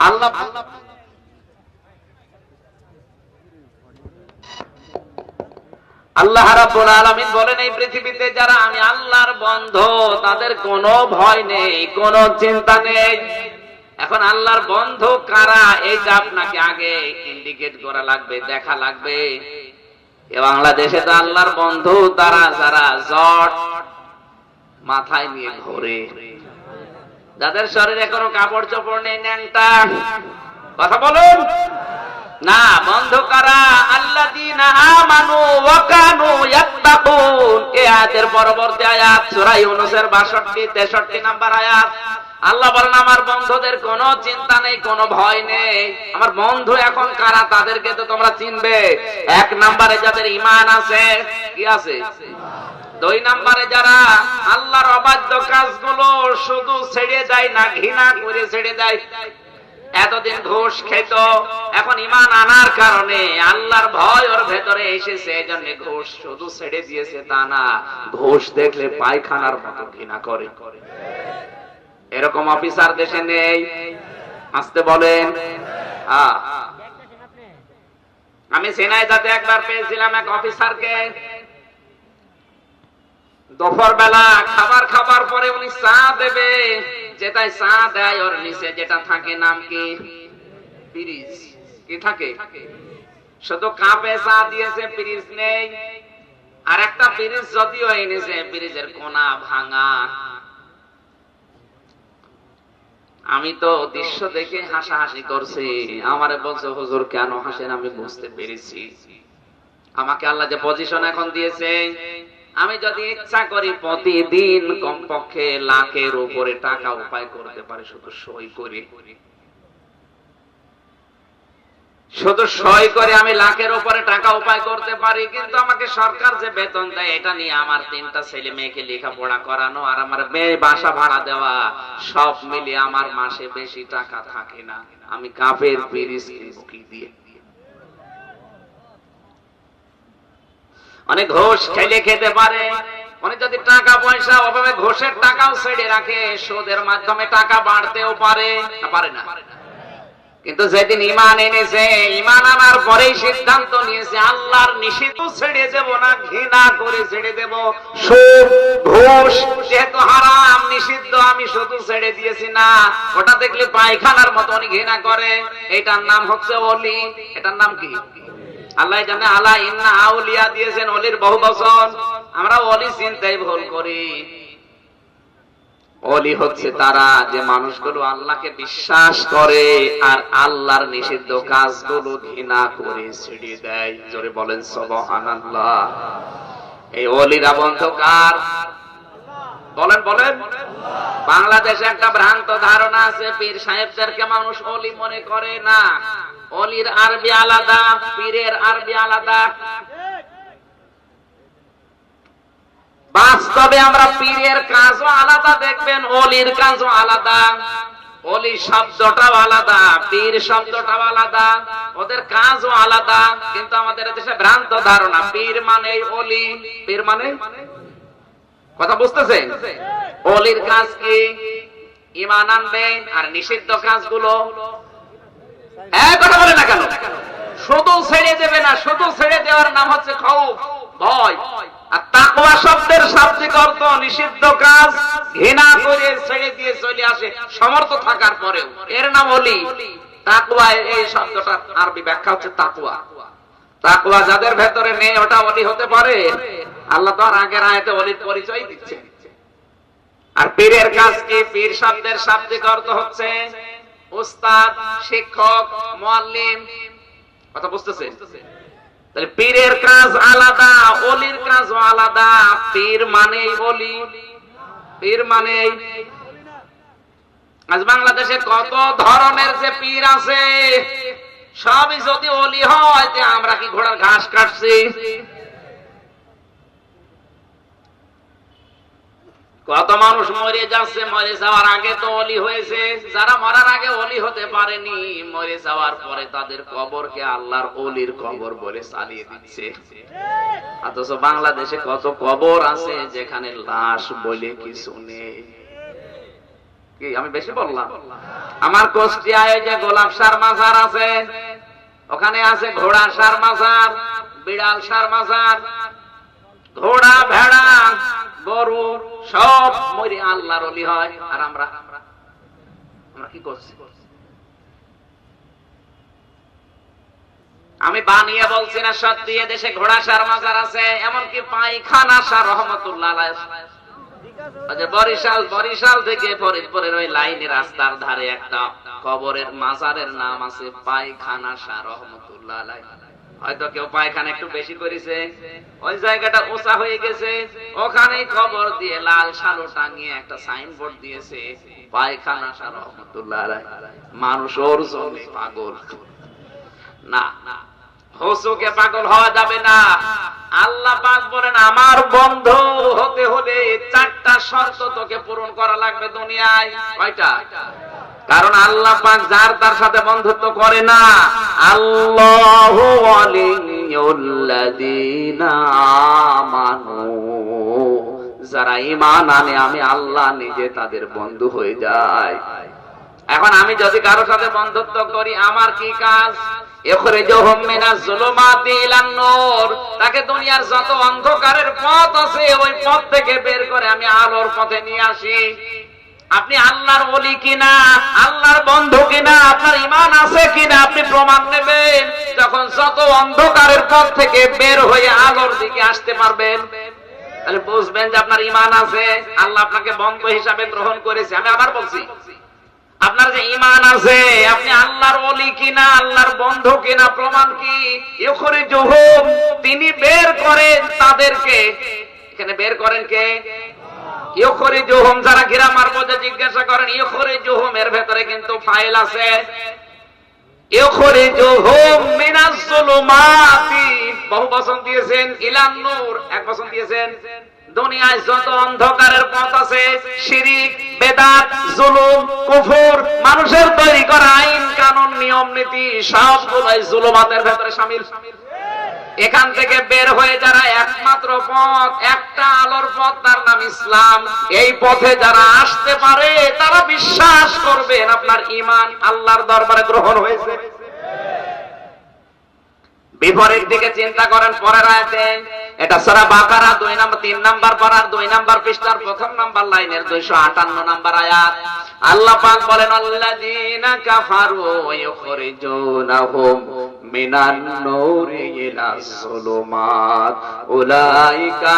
A: আল্লাহ আল্লাহ রাব্বুল আলামিন বলেন, এই পৃথিবীতে যারা আমি আল্লাহর বন্ধু তাদের কোনো ভয় নেই, কোনো চিন্তা নেই। এখন আল্লাহর বন্ধু কারা, এইটা আপনাকে আগে ইন্ডিকেট করা লাগবে, দেখা লাগবে। এ বাংলাদেশে তো আল্লাহর বন্ধু তারা যারা জট মাথায় নিয়ে ঘোরে, যাদের শরীরে কোনো কাপড় চোপড় নেই, ন্যাংটা। কথা বলুন না। বন্ধু কারা? আল্লাযীনা আমানু ওয়া কানু ইয়াত্তাকুন। এই আয়াতের পরবর্তী আয়াত সূরা ইউনূসের ৬২-৬৩ নম্বর আয়াত। আল্লাহ বলেন, আমার বন্ধুদের কোনো চিন্তা নেই, কোনো ভয় নেই। আমার বন্ধু এখন কারা, তাদেরকে তো তোমরা চিনবে। ১ নম্বরে যাদের ঈমান আছে। কি আছে? ২ নম্বরে যারা আল্লাহর অবাধ্য কাজগুলো শুধু ছেড়ে দেয় না, ঘৃণা করে ছেড়ে দেয়। এতদিন ঘুষ খেত, এখন ঈমান আনার কারণে আল্লাহর ভয় ওর ভেতরে এসেছে, এজন্য ঘুষ শুধু ছেড়ে দিয়েছে তা না, ঘুষ দেখলে পায়খানার মতো ঘৃণা করে। এরকম অফিসার দেশে নেই? আসতে বলেন। আমি ঝিনাইদহে একবার পেয়েছিলাম এক অফিসারকে। দুপুর বেলা খাবার খাবার পরে উনি চা দেবে, যেটাই চা দেয় ওর নিচে যেটা থাকে নাম কি? পিরিচ। কি থাকে? শুধু কাপে চা দিয়েছে, পিরিচ নেই। আর একটা পিরিচ যদিও এনেছে, পিরিচের কোনা ভাঙা। আমি তো দৃশ্য দেখে হাসাহাসি করছি। আমারে বলছে, হুজুর কেন হাসেন? আমি বুঝতে পেরেছি আমাকে আল্লাহ যে পজিশন এখন দিয়েছে, আমি যদি ইচ্ছা করি প্রতিদিন কমপক্ষে লাখের উপরে টাকা উপায় করতে পারি, শুধু সই করে। শুধু সই করে আমি লাখের উপরে টাকা উপায় করতে পারি। কিন্তু আমাকে সরকার যে বেতন দেয়, এটা নিয়ে আমার 3টা ছেলে মেয়েকে লেখাপড়া করানো আর আমার মেয়ে বাসা ভাড়া দেওয়া, সব মিলিয়ে আমার মাসে বেশি টাকা থাকে না। আমি কাপের পিরিচ কিনবো কি দিয়ে? অনেক ঘুষ খেলে খেতে পারে, উনি যদি টাকা পয়সা অভাবে ঘোষের টাকাও ছেড়ে রাখে, সুদের মাধ্যমে টাকা বাড়তেও পারে না? কিন্তু যেদিন ঈমান এনেছে, ঈমান আনার পরেই সিদ্ধান্ত নিয়েছে আল্লাহর নিষিদ্ধ ছেড়ে দেব না, ঘৃণা করে ছেড়ে দেব। সুদ ঘুষ যেহেতু হারাম নিষিদ্ধ, আমি শুধু ছেড়ে দিয়েছি না, ওটা দেখলে পায়খানার মতো উনি ঘৃণা করে। এটার নাম হচ্ছে ওলি। এটার নাম কি? আল্লাহ জানে। আলা ইন্না আউলিয়া দিয়েছেন ওলির বহু বচন। আমরা ওলি চিন্তাই ভুল করি। ওলি হচ্ছে তারা যে মানুষগুলো আল্লাহকে বিশ্বাস করে আর আল্লাহর নিষিদ্ধ কাজগুলো ঘৃণা করে ছেড়ে দেয়। জোরে বলেন সুবহানাল্লাহ। এই ওলিরা বন্ধকার। বলেন বলেন। বাংলাদেশে একটা ভ্রান্ত ধারণা আছে, পীর সাহেবদেরকে মানুষ ওলি মনে করে না। ওলির আরবি আলাদা, পীরের আরবি আলাদা। বাস্তবে আমরা পীরের কাজও আলাদা দেখবেন, ওলির কাজও আলাদা। ওলি শব্দটাও আলাদা, পীর শব্দটাও আলাদা, ওদের কাজও আলাদা। কিন্তু আমাদের দেশে ভ্রান্ত ধারণা, পীর মানে ওলি। পীর মানে, কথা বুঝতেছেন? ওলির কাজ কি? ঈমান আনবে আর নিষিদ্ধ কাজগুলো কথা বলে না কেন? শুধু ছেড়ে দেবে না, শুধু ছেড়ে দেওয়ার নাম হচ্ছে খৌফ, ভয়। আর তাকওয়া শব্দের শাব্দিক অর্থ নিষিদ্ধ কাজ ঘৃণা করে ছেড়ে দিয়ে চলে আসে সমর্থ থাকার পরেও, এর নাম ওলি। তাকওয়া, এই শব্দটার আরবি ব্যাখ্যা হচ্ছে তাকওয়া। তাকওয়া যাদের ভেতরে নেই ওটা ওলি হতে পারে? আল্লাহ তো আর আগের আয়াতে ওলির পরিচয় দিচ্ছে। আর পীরের কাজ কি? পীর শব্দের শাব্দিক অর্থ হচ্ছে উস্তাদ, শিক্ষক, মুআল্লিম। কথা বুঝতেছেন? তাহলে পীরের কাজ আলাদা, ওলির কাজও আলাদা। পীর মানেই ওলি, পীর মানেই। আজ বাংলাদেশে কত ধরনের যে পীর আছে, সবই যদি ওলি হয়, যে আমরা কি ঘোড়ার ঘাস কাটছি? কত মানুষ মরে যাচ্ছে, মরে যাওয়ার আগে তো ওলি হয়েছে। যারা মরার আগে ওলি হতে পারেনি, মরে যাওয়ার পরে তাদের কবরকে আল্লাহর ওলির কবর বলে চালিয়ে দিচ্ছে। অথচ বাংলাদেশে কত কবর আছে যেখানে লাশ বলে কিছু নেই। কি আমি বেশি বললাম? আমার কুষ্টিয়ায় যে গোলাপ সার মাজার আছে, ওখানে আছে ঘোড়া সার মাজার, বিড়াল সার মাজার। ঘোড়া, ভেড়া, গরু সব মরে আল্লাহর ওলি হয়। আর আমরা কি করছি? আমি বানিয়ে বলছি না, সত্যি দেশে ঘোড়া সার মাজার আছে। এমনকি পায়খানা সার রহমতুল্লাহ বরিশাল থেকে ফরিদপুরের ওই লাইনে রাস্তার ধারে একটা কবরের মাজারের নাম আছে পায়খানা সার রহমতুল্লাহ। হয়তো কেউ পায়খানা একটু বেশি করেছে, ওই জায়গাটা উঁচা হয়ে গেছে, ওখানেই খবর দিয়ে লাল শালো টাঙিয়ে একটা সাইনবোর্ড দিয়েছে পায়খানা সার রহমতুল্লাহ। মানুষ ওর জন্য পাগল না, হুজুরকে পাগল হওয়া যাবে না। আল্লাহ পাক বলেন, আমার বন্ধু হতে হলে 4টা শর্ত তোকে পূরণ করা লাগবে দুনিয়ায়। কয়টা? কারণ আল্লাহ পাক যার তার সাথে বন্ধুত্ব করে না। আল্লাহু ওয়ালিয়ুল্লাযীনা আমানু, যারা ঈমান আনে আমি আল্লাহ নিজে তাদের বন্ধু হয়ে যায়। এখন আমি যদি কারোর সাথে বন্ধুত্ব করি, আমার কি কাজ? ইখরিজুহুম মিনাজ যুলুমাতি ইলান নূর, তাকে দুনিয়ার যত অন্ধকারের পথ আছে ওই পথ থেকে বের করে আমি আলোর পথে নিয়ে আসি। আপনি আল্লাহর ওলি কিনা, আল্লাহর বন্ধু কিনা, আপনার ঈমান আছে কিনা আপনি প্রমাণ নেবেন যখন যত অন্ধকারের পথ থেকে বের হয়ে আলোর দিকে আসতে পারবেন। তাহলে বুঝবেন যে আপনার ঈমান আছে, আল্লাহ আপনাকে বন্ধু হিসাবে গ্রহণ করেছে। আমি আবার বলছি, আপনার যে ঈমান আছে, আপনি আল্লাহর ওলি কিনা, আল্লাহর বন্ধু কিনা প্রমাণ কি? ইখরিজুহুম, তিনি বের করেন তাদেরকে। এখানে বের করেন কে? ইখরিজুহুম, যারা গ্রামার মধ্যে জিজ্ঞাসা করেন ইখরিজুহুম এর ভেতরে কিন্তু ফাইল আছে। ইখরিজুহুম মিনাজ যুলুমাতি বহু বচন দিয়েছেন, ইলান নূর এক বচন দিয়েছেন। দুনিয়ায় যত অন্ধকারের পথ আছে, শিরিক, বেদাত, জুলুম, কুফর, মানুষের তৈরি করা আইন কানুন নিয়ম নীতি সবগুলাই জুলুমাতের ভেতরে শামিল। এখান থেকে বের হয়ে যারা একমাত্র পথ, একটা আলোর পথ, তার নাম ইসলাম, এই পথে যারা আসতে পারে তারা বিশ্বাস করবেন আপনার ঈমান আল্লাহর দরবারে গ্রহণ হয়েছে। বিপরীত দিকে চিন্তা করেন পরের আয়াতে, এটা সূরা বাকারা 3 নাম্বার পারার 2 নাম্বার পৃষ্ঠার 1 নাম্বার লাইনের 258 নাম্বার আয়াত। আল্লাহ পাক বলেন, আল্লাযীনা কাফারু ইউখরিজুনাহুম মিনান নূরি ইলাস যুলুমাত উলাইকা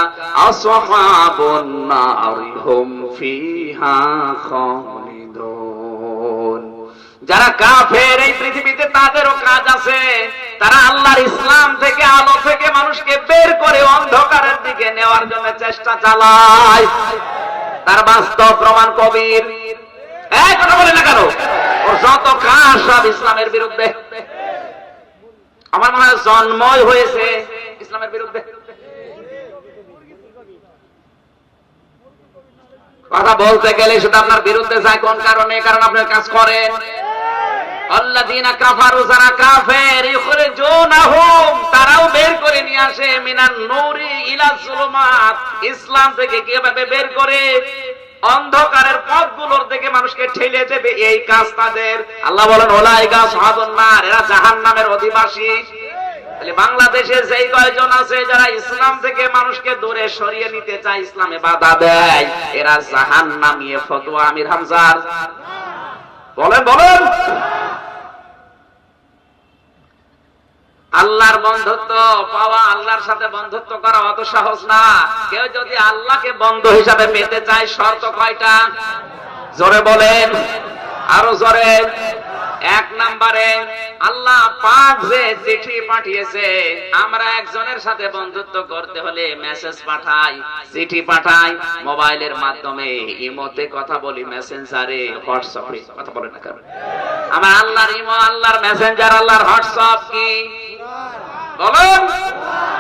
A: আসহাবুন নারি হুম ফিহা খালিদুন। যারা কাফের এই পৃথিবীতে তাদেরও কাজ আছে, তারা আল্লাহর ইসলাম থেকে, আলো থেকে মানুষকে বের করে অন্ধকারের দিকে নেওয়ার জন্য চেষ্টা চালায়। তার বাস্তব প্রমাণ কবির। এই কথা বলে না কেন? ওর যত কাজ সব ইসলামের বিরুদ্ধে। আমার মনে হয় জন্মই হয়েছে ইসলামের বিরুদ্ধে। কথা বলতে গেলে সেটা আপনার বিরুদ্ধে যায়। কোন কারণে? কারণ আপনি কাজ করেন। আল্লাযীনা কাফারু, যারা কাফের, ইখরিজুনাহুম, তারাও বের করে নিয়ে আসে মিনান নূরি ইলা যুলুমাত, ইসলাম থেকে কিভাবে বের করে অন্ধকারের পথগুলোর দিকে মানুষকে ঠেলে দেবে, এই কাজ তাদের। আল্লাহ বলেন, উলাইকা আসহাবুন নার, এরা জাহান্নামের অধিবাসী। তাহলে বাংলাদেশে যেই কয়জন আছে যারা ইসলাম থেকে মানুষকে দূরে সরিয়ে নিতে চায়, ইসলামে বাধা দেয়, এরা জাহান্নামী। ফতোয়া আমির হামজার। বলেন বলেন। আল্লাহর বন্ধুত্ব পাওয়া, আল্লাহর সাথে বন্ধুত্ব করা অত সহজ না। কেউ যদি আল্লাহকে বন্ধু হিসাবে পেতে চায়, শর্ত কয়টা? জোরে বলেন, আরো জোরে। 1 নম্বরে, আল্লাহ পাক যে চিঠি পাঠিয়েছে, আমরা একজনের সাথে বন্ধুত্ব করতে হলে মেসেজ পাঠাই, চিঠি পাঠাই, মোবাইলের মাধ্যমে, ইমোতে কথা বলি, মেসেঞ্জারে, হোয়াটসঅ্যাপে কথা বলে না কেন? আমার আল্লাহর ইমো, আল্লাহর মেসেঞ্জার, আল্লাহর হোয়াটসঅ্যাপ কি? বলুন।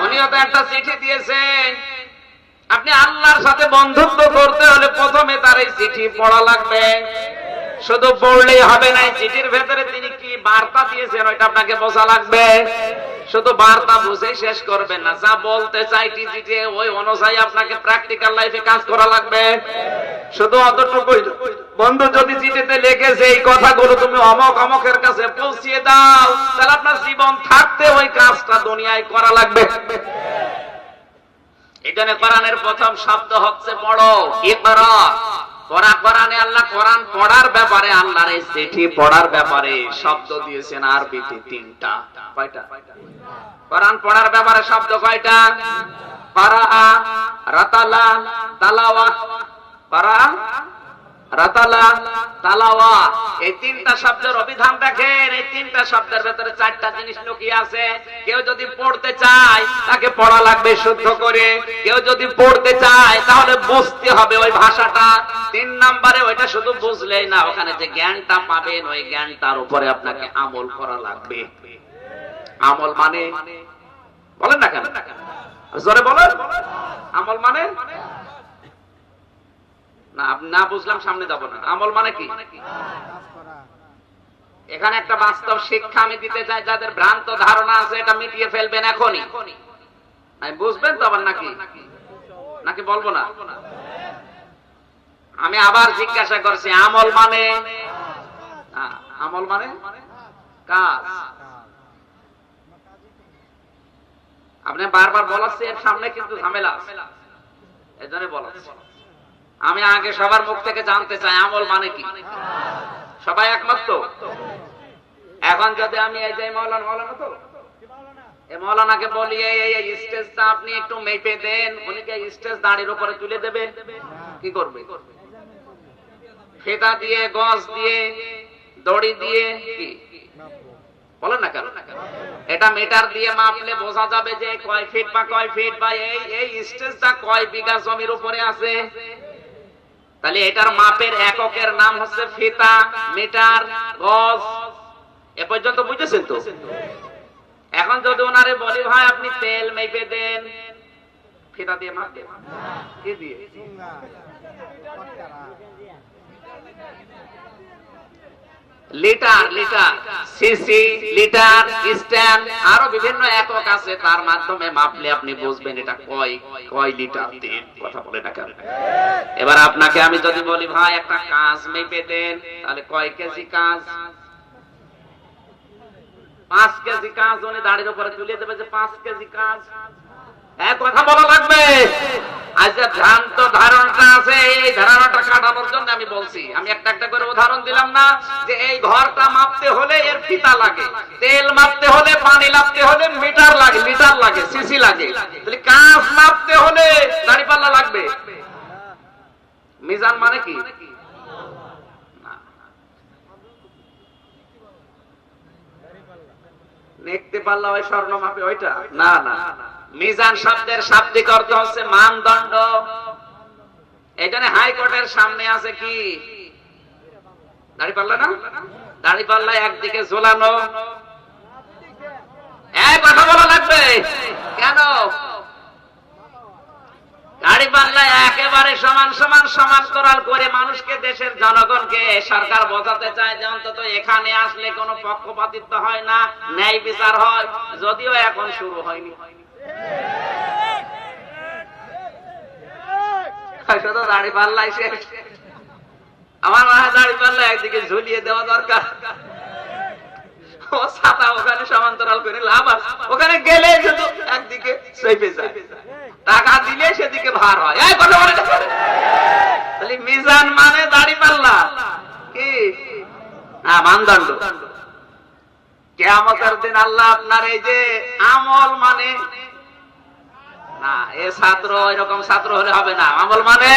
A: উনিও তো একটা চিঠি দিয়েছেন। আপনি আল্লাহর সাথে বন্ধুত্ব করতে হলে প্রথমে তার এই চিঠি পড়া লাগবে। শুধু পড়লেই হবে না, চিঠির ভেতরে তিনি কি বার্তা দিয়েছেন ওইটা আপনাকে বোঝা লাগবে। শুধু বার্তা বুঝে শেষ করবেন না, যা বলতে চাই চিঠিতে ওই অনুযায়ী আপনাকে প্র্যাকটিক্যাল লাইফে কাজ করা লাগবে। শুধু অতটুকুই। বন্ধু যদি চিঠিতে লিখেছে এই কথাগুলো তুমি অমক অমকের কাছে পৌঁছিয়ে দাও, তাহলে আপনার জীবন থাকতে ওই কাজটা দুনিয়ায় করা লাগবে। এখানে কোরআনের প্রথম শব্দ হচ্ছে পড়ো, ইকরা। কোরআনে আল্লাহ কোরআন পড়ার ব্যাপারে, আল্লাহর এই চিঠি পড়ার ব্যাপারে শব্দ দিয়েছেন আরবিতে 3টা। কয়টা? কোরআন পড়ার ব্যাপারে শব্দ কয়টা? কারাআ, রাতালা, তালাওয়া। কারাআ, রাতালা, তালাওয়া, এই 3টা শব্দের অভিধান দেখেন। এই 3টা শব্দের ভেতরে 4টা জিনিস লুকিয়ে আছে। কেউ যদি পড়তে চায় তাকে পড়া লাগবে শুদ্ধ করে। কেউ যদি পড়তে চায় তাহলে বুঝতে হবে ওই ভাষাটা। 3 নম্বরে, ওইটা শুধু বুঝলেই না, ওখানে যে জ্ঞানটা পাবেন ওই জ্ঞানটার উপরে আপনাকে আমল করা লাগবে। আমল মানে? বলেন না কেন? জোরে বলেন। আমল মানে? না, আপনি না বুঝলাম সামনে যাব না। আমল মানে কি? এখানে একটা বাস্তব শিক্ষা আমি দিতে চাই, যাদের ভ্রান্ত ধারণা আছে এটা মিটিয়ে ফেলবেন এখনই। আমি বুঝবেন তো আবার নাকি? নাকি বলবো না? আমি আবার জিজ্ঞাসা করছি, আমল মানে? আমল মানে কাজ। আপনি বারবার বলাচ্ছি, এর সামনে কিন্তু ঝামেলা আছে, এজন্য বলাচ্ছি। আমি আগে সবার মুখ থেকে জানতে চাই আমল মানে কি। সবাই একমত তো? এখন যদি আমি এই যে মৌলানা তো এই মৌলানাকে বলি এই স্টেজটা আপনি একটু মেপে দেন, উনি কি স্টেজ দাঁড়ির উপরে তুলে দেবে? কি করবে? ফিতা দিয়ে, গজ দিয়ে, দড়ি দিয়ে কি বলেন না কেন? এটা মিটার দিয়ে মাপলে বোঝা যাবে যে কয় ফিট বা কয় ফিট, বা এই স্টেজটা কয় বিঘা জমির উপরে আছে। তাহলে এটার মাপের এককের নাম হচ্ছে ফিতা, মিটার, গজ। এ পর্যন্ত বুঝেছেন তো? এখন যদি ওনারে বলি ভাই আপনি তেল মেপে দেন, ফিতা দিয়ে মাপবে? কি দিয়ে? Litre, litre, CC, litre, stand, আরো বিভিন্ন একক আছে, তার মাধ্যমে মাপলে আপনি বুঝবেন এটা কয় লিটার তেল। কথা বলে না কেন? এবার আপনাকে আমি যদি বলি ভাই একটা কাঁচ মেপে দেন, তাহলে কয় কেজি কাঁচ? 5 কেজি কাঁচ উনি দাঁড়ির উপরে তুলে দেবে যে 5 কেজি কাঁচ। কথা বলা লাগবে। আজ যে ভ্রান্ত ধারণাটা আছে, এই ধারণাটা কাটানোর জন্য আমি বলছি। আমি একটা একটা করে উদাহরণ দিলাম না, যে এই ঘরটা মাপতে হলে এর ফিতা লাগে, তেল মাপতে হলে, পানি মাপতে হলে মিটার লাগে, লিটার লাগে, সিসি লাগে, তাহলে কাঁচ মাপতে হলে দাঁড়িপাল্লা লাগবে। মিজান মানে কি? দেখতে পারলা ওই স্বর্ণ মাপে ওইটা না, না। মিজান শব্দের শাব্দিক অর্থ হচ্ছে মানদণ্ড। এখানে হাইকোর্টের সামনে আছে কি? দাঁড়িপাল্লা না? দাঁড়িপাল্লা একদিকে ঝোলানো। এই কথা বলা লাগবে কেন? দাঁড়িপাল্লা একেবারে সমান সমান সমান্তরাল করে মানুষকে, দেশের জনগণকে সরকার বোঝাতে চায় যে অন্তত এখানে আসলে কোনো পক্ষপাতিত্ব হয় না, ন্যায় বিচার হয়, যদিও এখন শুরু হয়নি। শুধু দাঁড়িপাল্লাই শেষ। আমার মনে হয় দাঁড়িপাল্লা একদিকে ঝুলিয়ে দেওয়া দরকার। ও ছাতা ওখানে সমান্তরাল করে লাভ আছে, ওখানে গেলে শুধু একদিকে চেপে যায়, টাকা দিলে সেদিকে ভার হয়। এই কথা বলে তাহলে মিজান মানে দাঁড়িপাল্লা কি? হ্যাঁ, মানদণ্ড। কিয়ামতের দিন আল্লাহ আপনার এই যে আমল মানে না, এ ছাত্র এরকম ছাত্র হলে হবে না। আমল মানে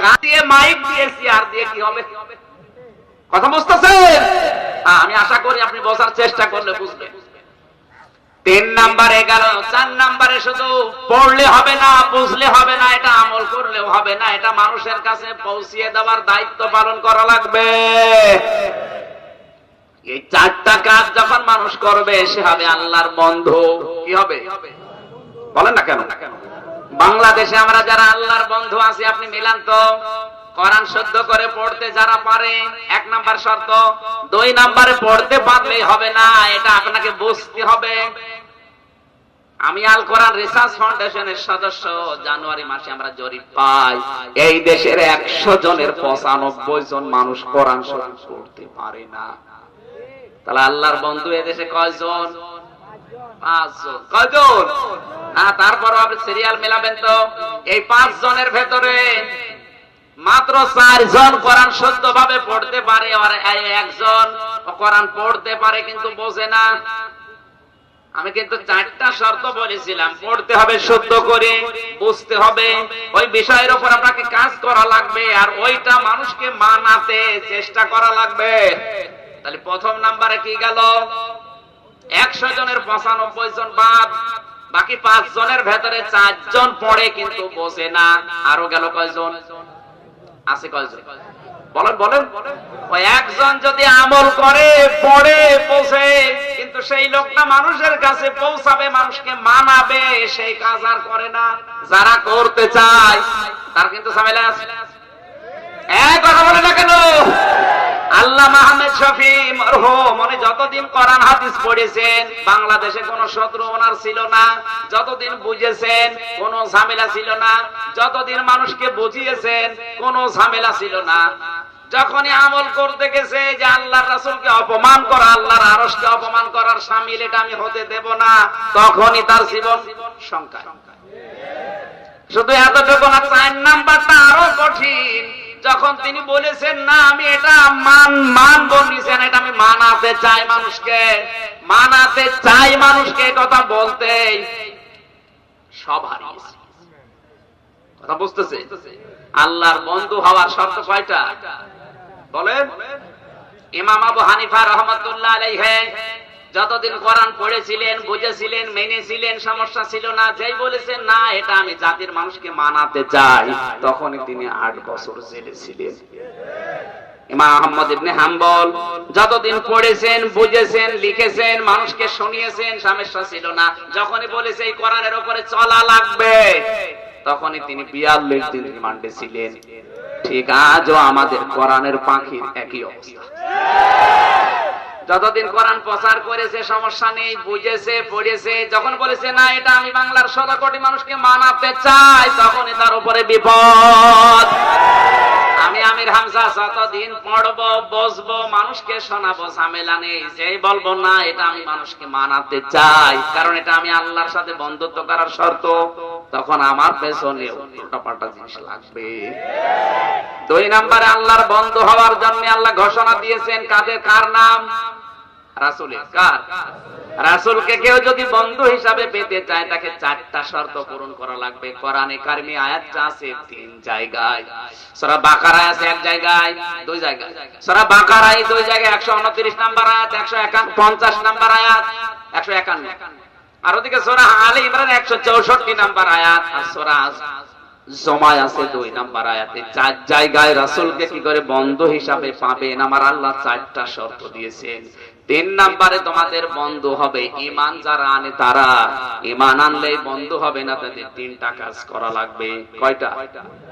A: কাটিয়ে মাইক দিয়েছি, আর দিয়ে কি হবে? কথা বুঝতেছেন? আমি আশা করি আপনি বোঝার চেষ্টা করলে বুঝবেন। 3 নাম্বারে গেল। 4 নাম্বারে শুধু পড়লে হবে না, বুঝলে হবে না, এটা আমল করলেও হবে না, এটা মানুষের কাছে পৌঁছিয়ে দেওয়ার দায়িত্ব পালন করা লাগবে। এই 4টা কাজ যখন মানুষ করবে, সে হবে আল্লাহর বন্ধু। কি হবে বলেন না কেন? বাংলাদেশে আমরা যারা আল্লাহর বন্ধু আছি, আপনি মিলান তো। কোরআন শুদ্ধ করে পড়তে যারা পারে, 1 নাম্বার শর্ত। 2 নাম্বারে পড়তে পারলেই হবে না, এটা আপনাকে বুঝতে হবে। আমি আল কোরআন রিসার্চ ফাউন্ডেশনের সদস্য। জানুয়ারি মাসে আমরা জরিপ পাই, এই দেশের 100 জনের 95 জন মানুষ কোরআন শরীফ পড়তে পারে না। তাহলে আল্লাহর বন্ধু এদেশে কয়জন? 5 জন। কয়জন? তারপর আপনি সিরিয়াল মেলাবেন তো। এই 5 জনের ভেতরে মাত্র 4 জন কোরআন শুদ্ধভাবে পড়তে পারে, আর 1 জন কোরআন পড়তে পারে কিন্তু বোঝে না। আমি কিন্তু 4টা শর্ত বলেছিলাম, পড়তে হবে শুদ্ধ করে, বুঝতে হবে, ওই বিষয়ের উপর আপনাকে কাজ করা লাগবে, আর ওইটা মানুষকে মানাতে চেষ্টা করা লাগবে। তাহলে প্রথম নাম্বারে কি গেল? 100 জনের 95 জন বাদ, বাকি 5 জনের ভেতরে 4 জন পড়ে কিন্তু বোঝে না। আরো গেল কয়জন? আছে কয়জন? বলেন বলেন। ওই 1 জন যদি আমল করে, পড়ে, বোঝে, কিন্তু সেই লোকটা মানুষের কাছে পৌঁছাবে, মানুষকে মানাবে, সেই কাজ আর করে না। যারা করতে চায় তার কিন্তু ঝামেলা আছে। এক কথা বলে না কেন? আল্লামা আহমেদ শফি মরহুম, উনি যতদিন কোরআন হাদিস পড়েছেন, বাংলাদেশে কোনো শত্রু ওনার ছিল না। যতদিন বুঝেছেন, কোনো ঝামেলা ছিল না। যতদিন মানুষকে বুঝিয়েছেন, কোনো ঝামেলা ছিল না। যখনই আমল করতে গেছে যে আল্লাহর রাসূলকে অপমান করা, আল্লাহর আরশকে অপমান করার শামিল, এটা আমি হতে দেব না, তখনই তার জীবন সংকট। শুধু এতটুকু না, 4 নাম্বারটা আরো কঠিন। যখন তিনি বলেছেন না আমি এটা মানব, নিছেন, এটা আমি মানাতে চাই মানুষকে, মানাতে চাই মানুষকে, কথা বলতে সব হারিয়েছে। কথা বুঝতেছে? আল্লাহর বন্ধু হওয়ার শর্ত কয়টা বলেন? ইমাম আবু হানিফা রাহমাতুল্লাহ আলাইহি যতদিন কোরআন পড়েছিলেন, বুঝেছিলেন, মেনেছিলেন, সমস্যা ছিল না। যেই বলেছেন না এটা আমি জাতির মানুষকে মানাতে চাই, তখনই তিনি 8 বছর জেলে ছিলেন। ইমাম আহমদ ইবনে হাম্বল যতদিন পড়েছেন, বুঝেছেন, লিখেছেন, মানুষকে শুনিয়েছেন, সমস্যা ছিল না। যখনই বলেছে এই কোরআনের উপরে চলা লাগবে, তখনই তিনি 42 দিন রিমান্ডে ছিলেন। ঠিক আজও আমাদের কোরআনের পাখির একই অবস্থা। যতদিন কোরআন প্রচার করেছে সমস্যা নেই, বুঝেছে, পড়েছে, যখন বলেছে না এটা আমি বাংলার 16 কোটি মানুষকে মানাতে চাই, তখনই তার উপরে বিপদ। আমি আমির হামজা যতদিন পড়বো, বসবো, মানুষকে শোনাবো, ঝামেলা নেই। যেই বলবো না এটা আমি মানুষকে মানাতে চাই, কারণ এটা আমি আল্লাহর সাথে বন্ধুত্ব করার শর্ত, তখন আমার পেছনে উল্টাপাল্টা জিনিস লাগবে। 2 নম্বরে আল্লাহর বন্ধু হওয়ার জন্য আল্লাহ ঘোষণা দিয়েছেন কাদের, কার নাম? রাসূলের। কার? রাসূলকে কেউ যদি বন্ধু হিসাবে পেতে চায় তাকে 4টা শর্ত পূরণ করা লাগবে। কোরআনে কারিমে আয়াতটা আছে 3 জায়গায়। সূরা বাকারায় আছে 1 জায়গায়, 2 জায়গায়। সূরা বাকারায় 2 জায়গায় 129 নম্বর আয়াত, 150 নম্বর আয়াত, 151। আর ওদিকে সূরা আলে ইমরান 164 নম্বর আয়াত, আর সূরা জুমায় আছে 2 নম্বর আয়াতে। 4 জায়গায় রাসূলকে কি করে বন্ধু হিসাবে পাবেন আমার আল্লাহ 4টা শর্ত দিয়েছেন। 3 নম্বরে তোমাদের বন্ধু হবে ঈমান যারা আনে তারা। ঈমান আনলেই বন্ধু হবে না, তাদের 3টা কাজ করা লাগবে। কয়টা?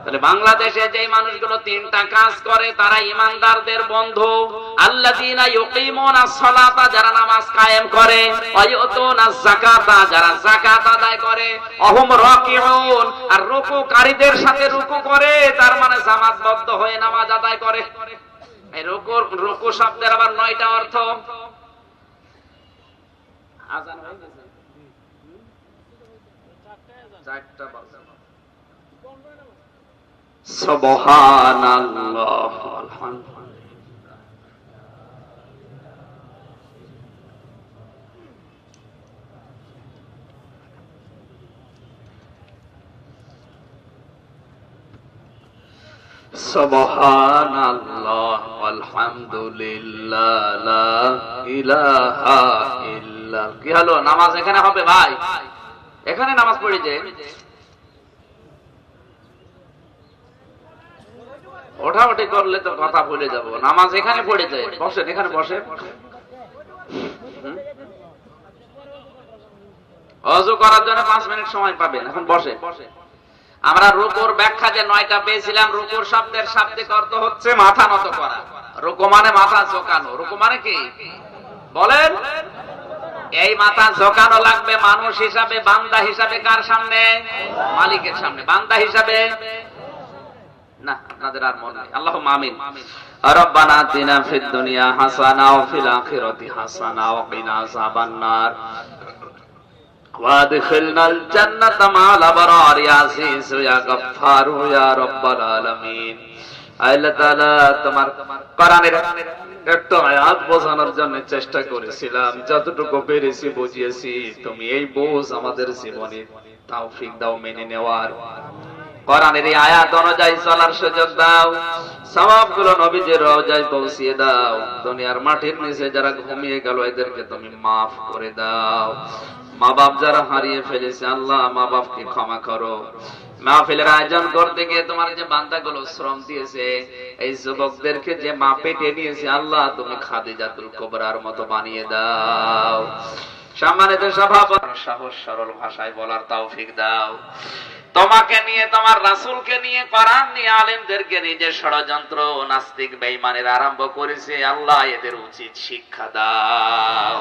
A: তাহলে বাংলাদেশে যে মানুষগুলো 3টা কাজ করে তারা ঈমানদারদের বন্ধু। আল্লাযীনা ইউকিমুনাস সালাতা, যারা নামাজ কায়েম করে, ওয়া ইউতুনাজ যাকাতা, যারা যাকাত আদায় করে, ওয়াহুম রাকিউন, আর রুকুকারীদের সাথে রুকু করে, তার মানে জামাতবদ্ধ হয়ে নামাজ আদায় করে। এই রুকু শব্দের আবার 9টা অর্থ। আযান হয়ে গেছে, 4টা বাজে। সুবহানাল্লাহ, আলহামদুলিল্লাহ। সুবহানাল্লাহ, আলহামদুলিল্লাহ, লা ইলাহা ইল্লাল্লাহ। কি হলো? নামাজ এখানে হবে ভাই, এখানে নামাজ পড়ে যে ওঠাউঠি করলে তো কথা ভুলে যাব। নামাজ এখানে পড়ে যায়, বসেন, এখানে বসে। ওযু করার জন্য 5 মিনিট সময় পাবেন, এখন বসে। আমরা রুকুর ব্যাখ্যা যে 9টা পেয়েছিলাম, রুকুর শব্দের শাব্দিক অর্থ হচ্ছে মাথা নত করা। রুকু মানে মাথা ঝোঁকানো। রুকু মানে কি বলেন? এই মাথা ঝোঁকানো লাগবে মানুষ হিসাবে, বান্দা হিসাবে। কার সামনে? মালিকের সামনে। বান্দা হিসাবে না, আপনাদের আর মনে নেই। আল্লাহুম্মা আমিন। রব্বানা আতিনা ফিদ দুনিয়া হাসানা ওয়া ফিল আখিরাতি হাসানা ওয়া কিনা আযাবান নার ওয়াদখিলনাল জান্নাতা মা'আল আবরার ইয়া আজিজ ইয়া গফফার ইয়া রাব্বাল আলামিন। আল্লাহ তাআলা তোমার কোরআনের একটা আয়াত বোঝানোর জন্য চেষ্টা করেছিলাম, যতটুকু পেরেছি বুঝিয়েছি। তুমি এই বোঝ আমাদের জীবনে তৌফিক দাও মেনে নেওয়ার। কোরআনের এই আয়াত অনুযায়ী চলার সুযোগ দাও। সওয়াবগুলো নবীজির রওজায় পৌঁছিয়ে দাও। দুনিয়ার মাটির নিচে যারা ঘুমিয়ে গেল এদেরকে তুমি মাফ করে দাও। মা বাপ যারা হারিয়ে ফেলেছে আল্লাহ মা বাপকে ক্ষমা করো। মাহফিলের আয়োজন করতে গিয়ে তোমার যে বান্দাগুলো শ্রম দিয়েছে, এই যুবকদেরকে যে মা পেটে নিয়েছে আল্লাহ তুমি খাদিজাতুল কুবরার মতো বানিয়ে দাও। সম্মানিত সভাপতি, সহজ সরল ভাষায় বলার তৌফিক দাও। তোমাকে নিয়ে, তোমার রাসূলকে নিয়ে, কোরআন নিয়ে আলেমদেরকে নিয়ে যে ষড়যন্ত্র নাস্তিক বেঈমানের আরম্ভ করেছে আল্লাহ এদের উচিত শিক্ষা দাও।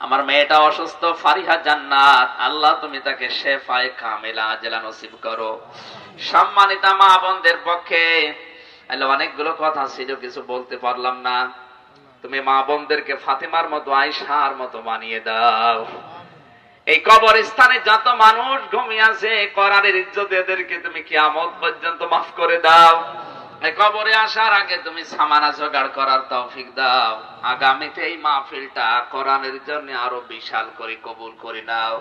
A: আমার মেয়েটা অসুস্থ, ফারিহা জান্নাত, আল্লাহ তুমি তাকে শেফায়ে কামিলা আজলা নসিব করো। সম্মানিত মা বোনদের পক্ষে আল্লাহ অনেকগুলো কথা ছিল, কিছু বলতে পারলাম না। তুমি মা বোনদেরকে ফাতেমার মতো, আয়েশার মতো বানিয়ে দাও। এই কবরস্থানে যত মানুষ ঘুমিয়ে আছে, কোরআনের ইজ্জতে এদেরকে তুমি কিয়ামত পর্যন্ত মাফ করে দাও। এই কবরে আসার আগে তুমি সামানা জোগাড় করার তৌফিক দাও। আগামীতে এই মাহফিলটা কোরআনের জন্য আরো বিশাল করে কবুল করে নাও।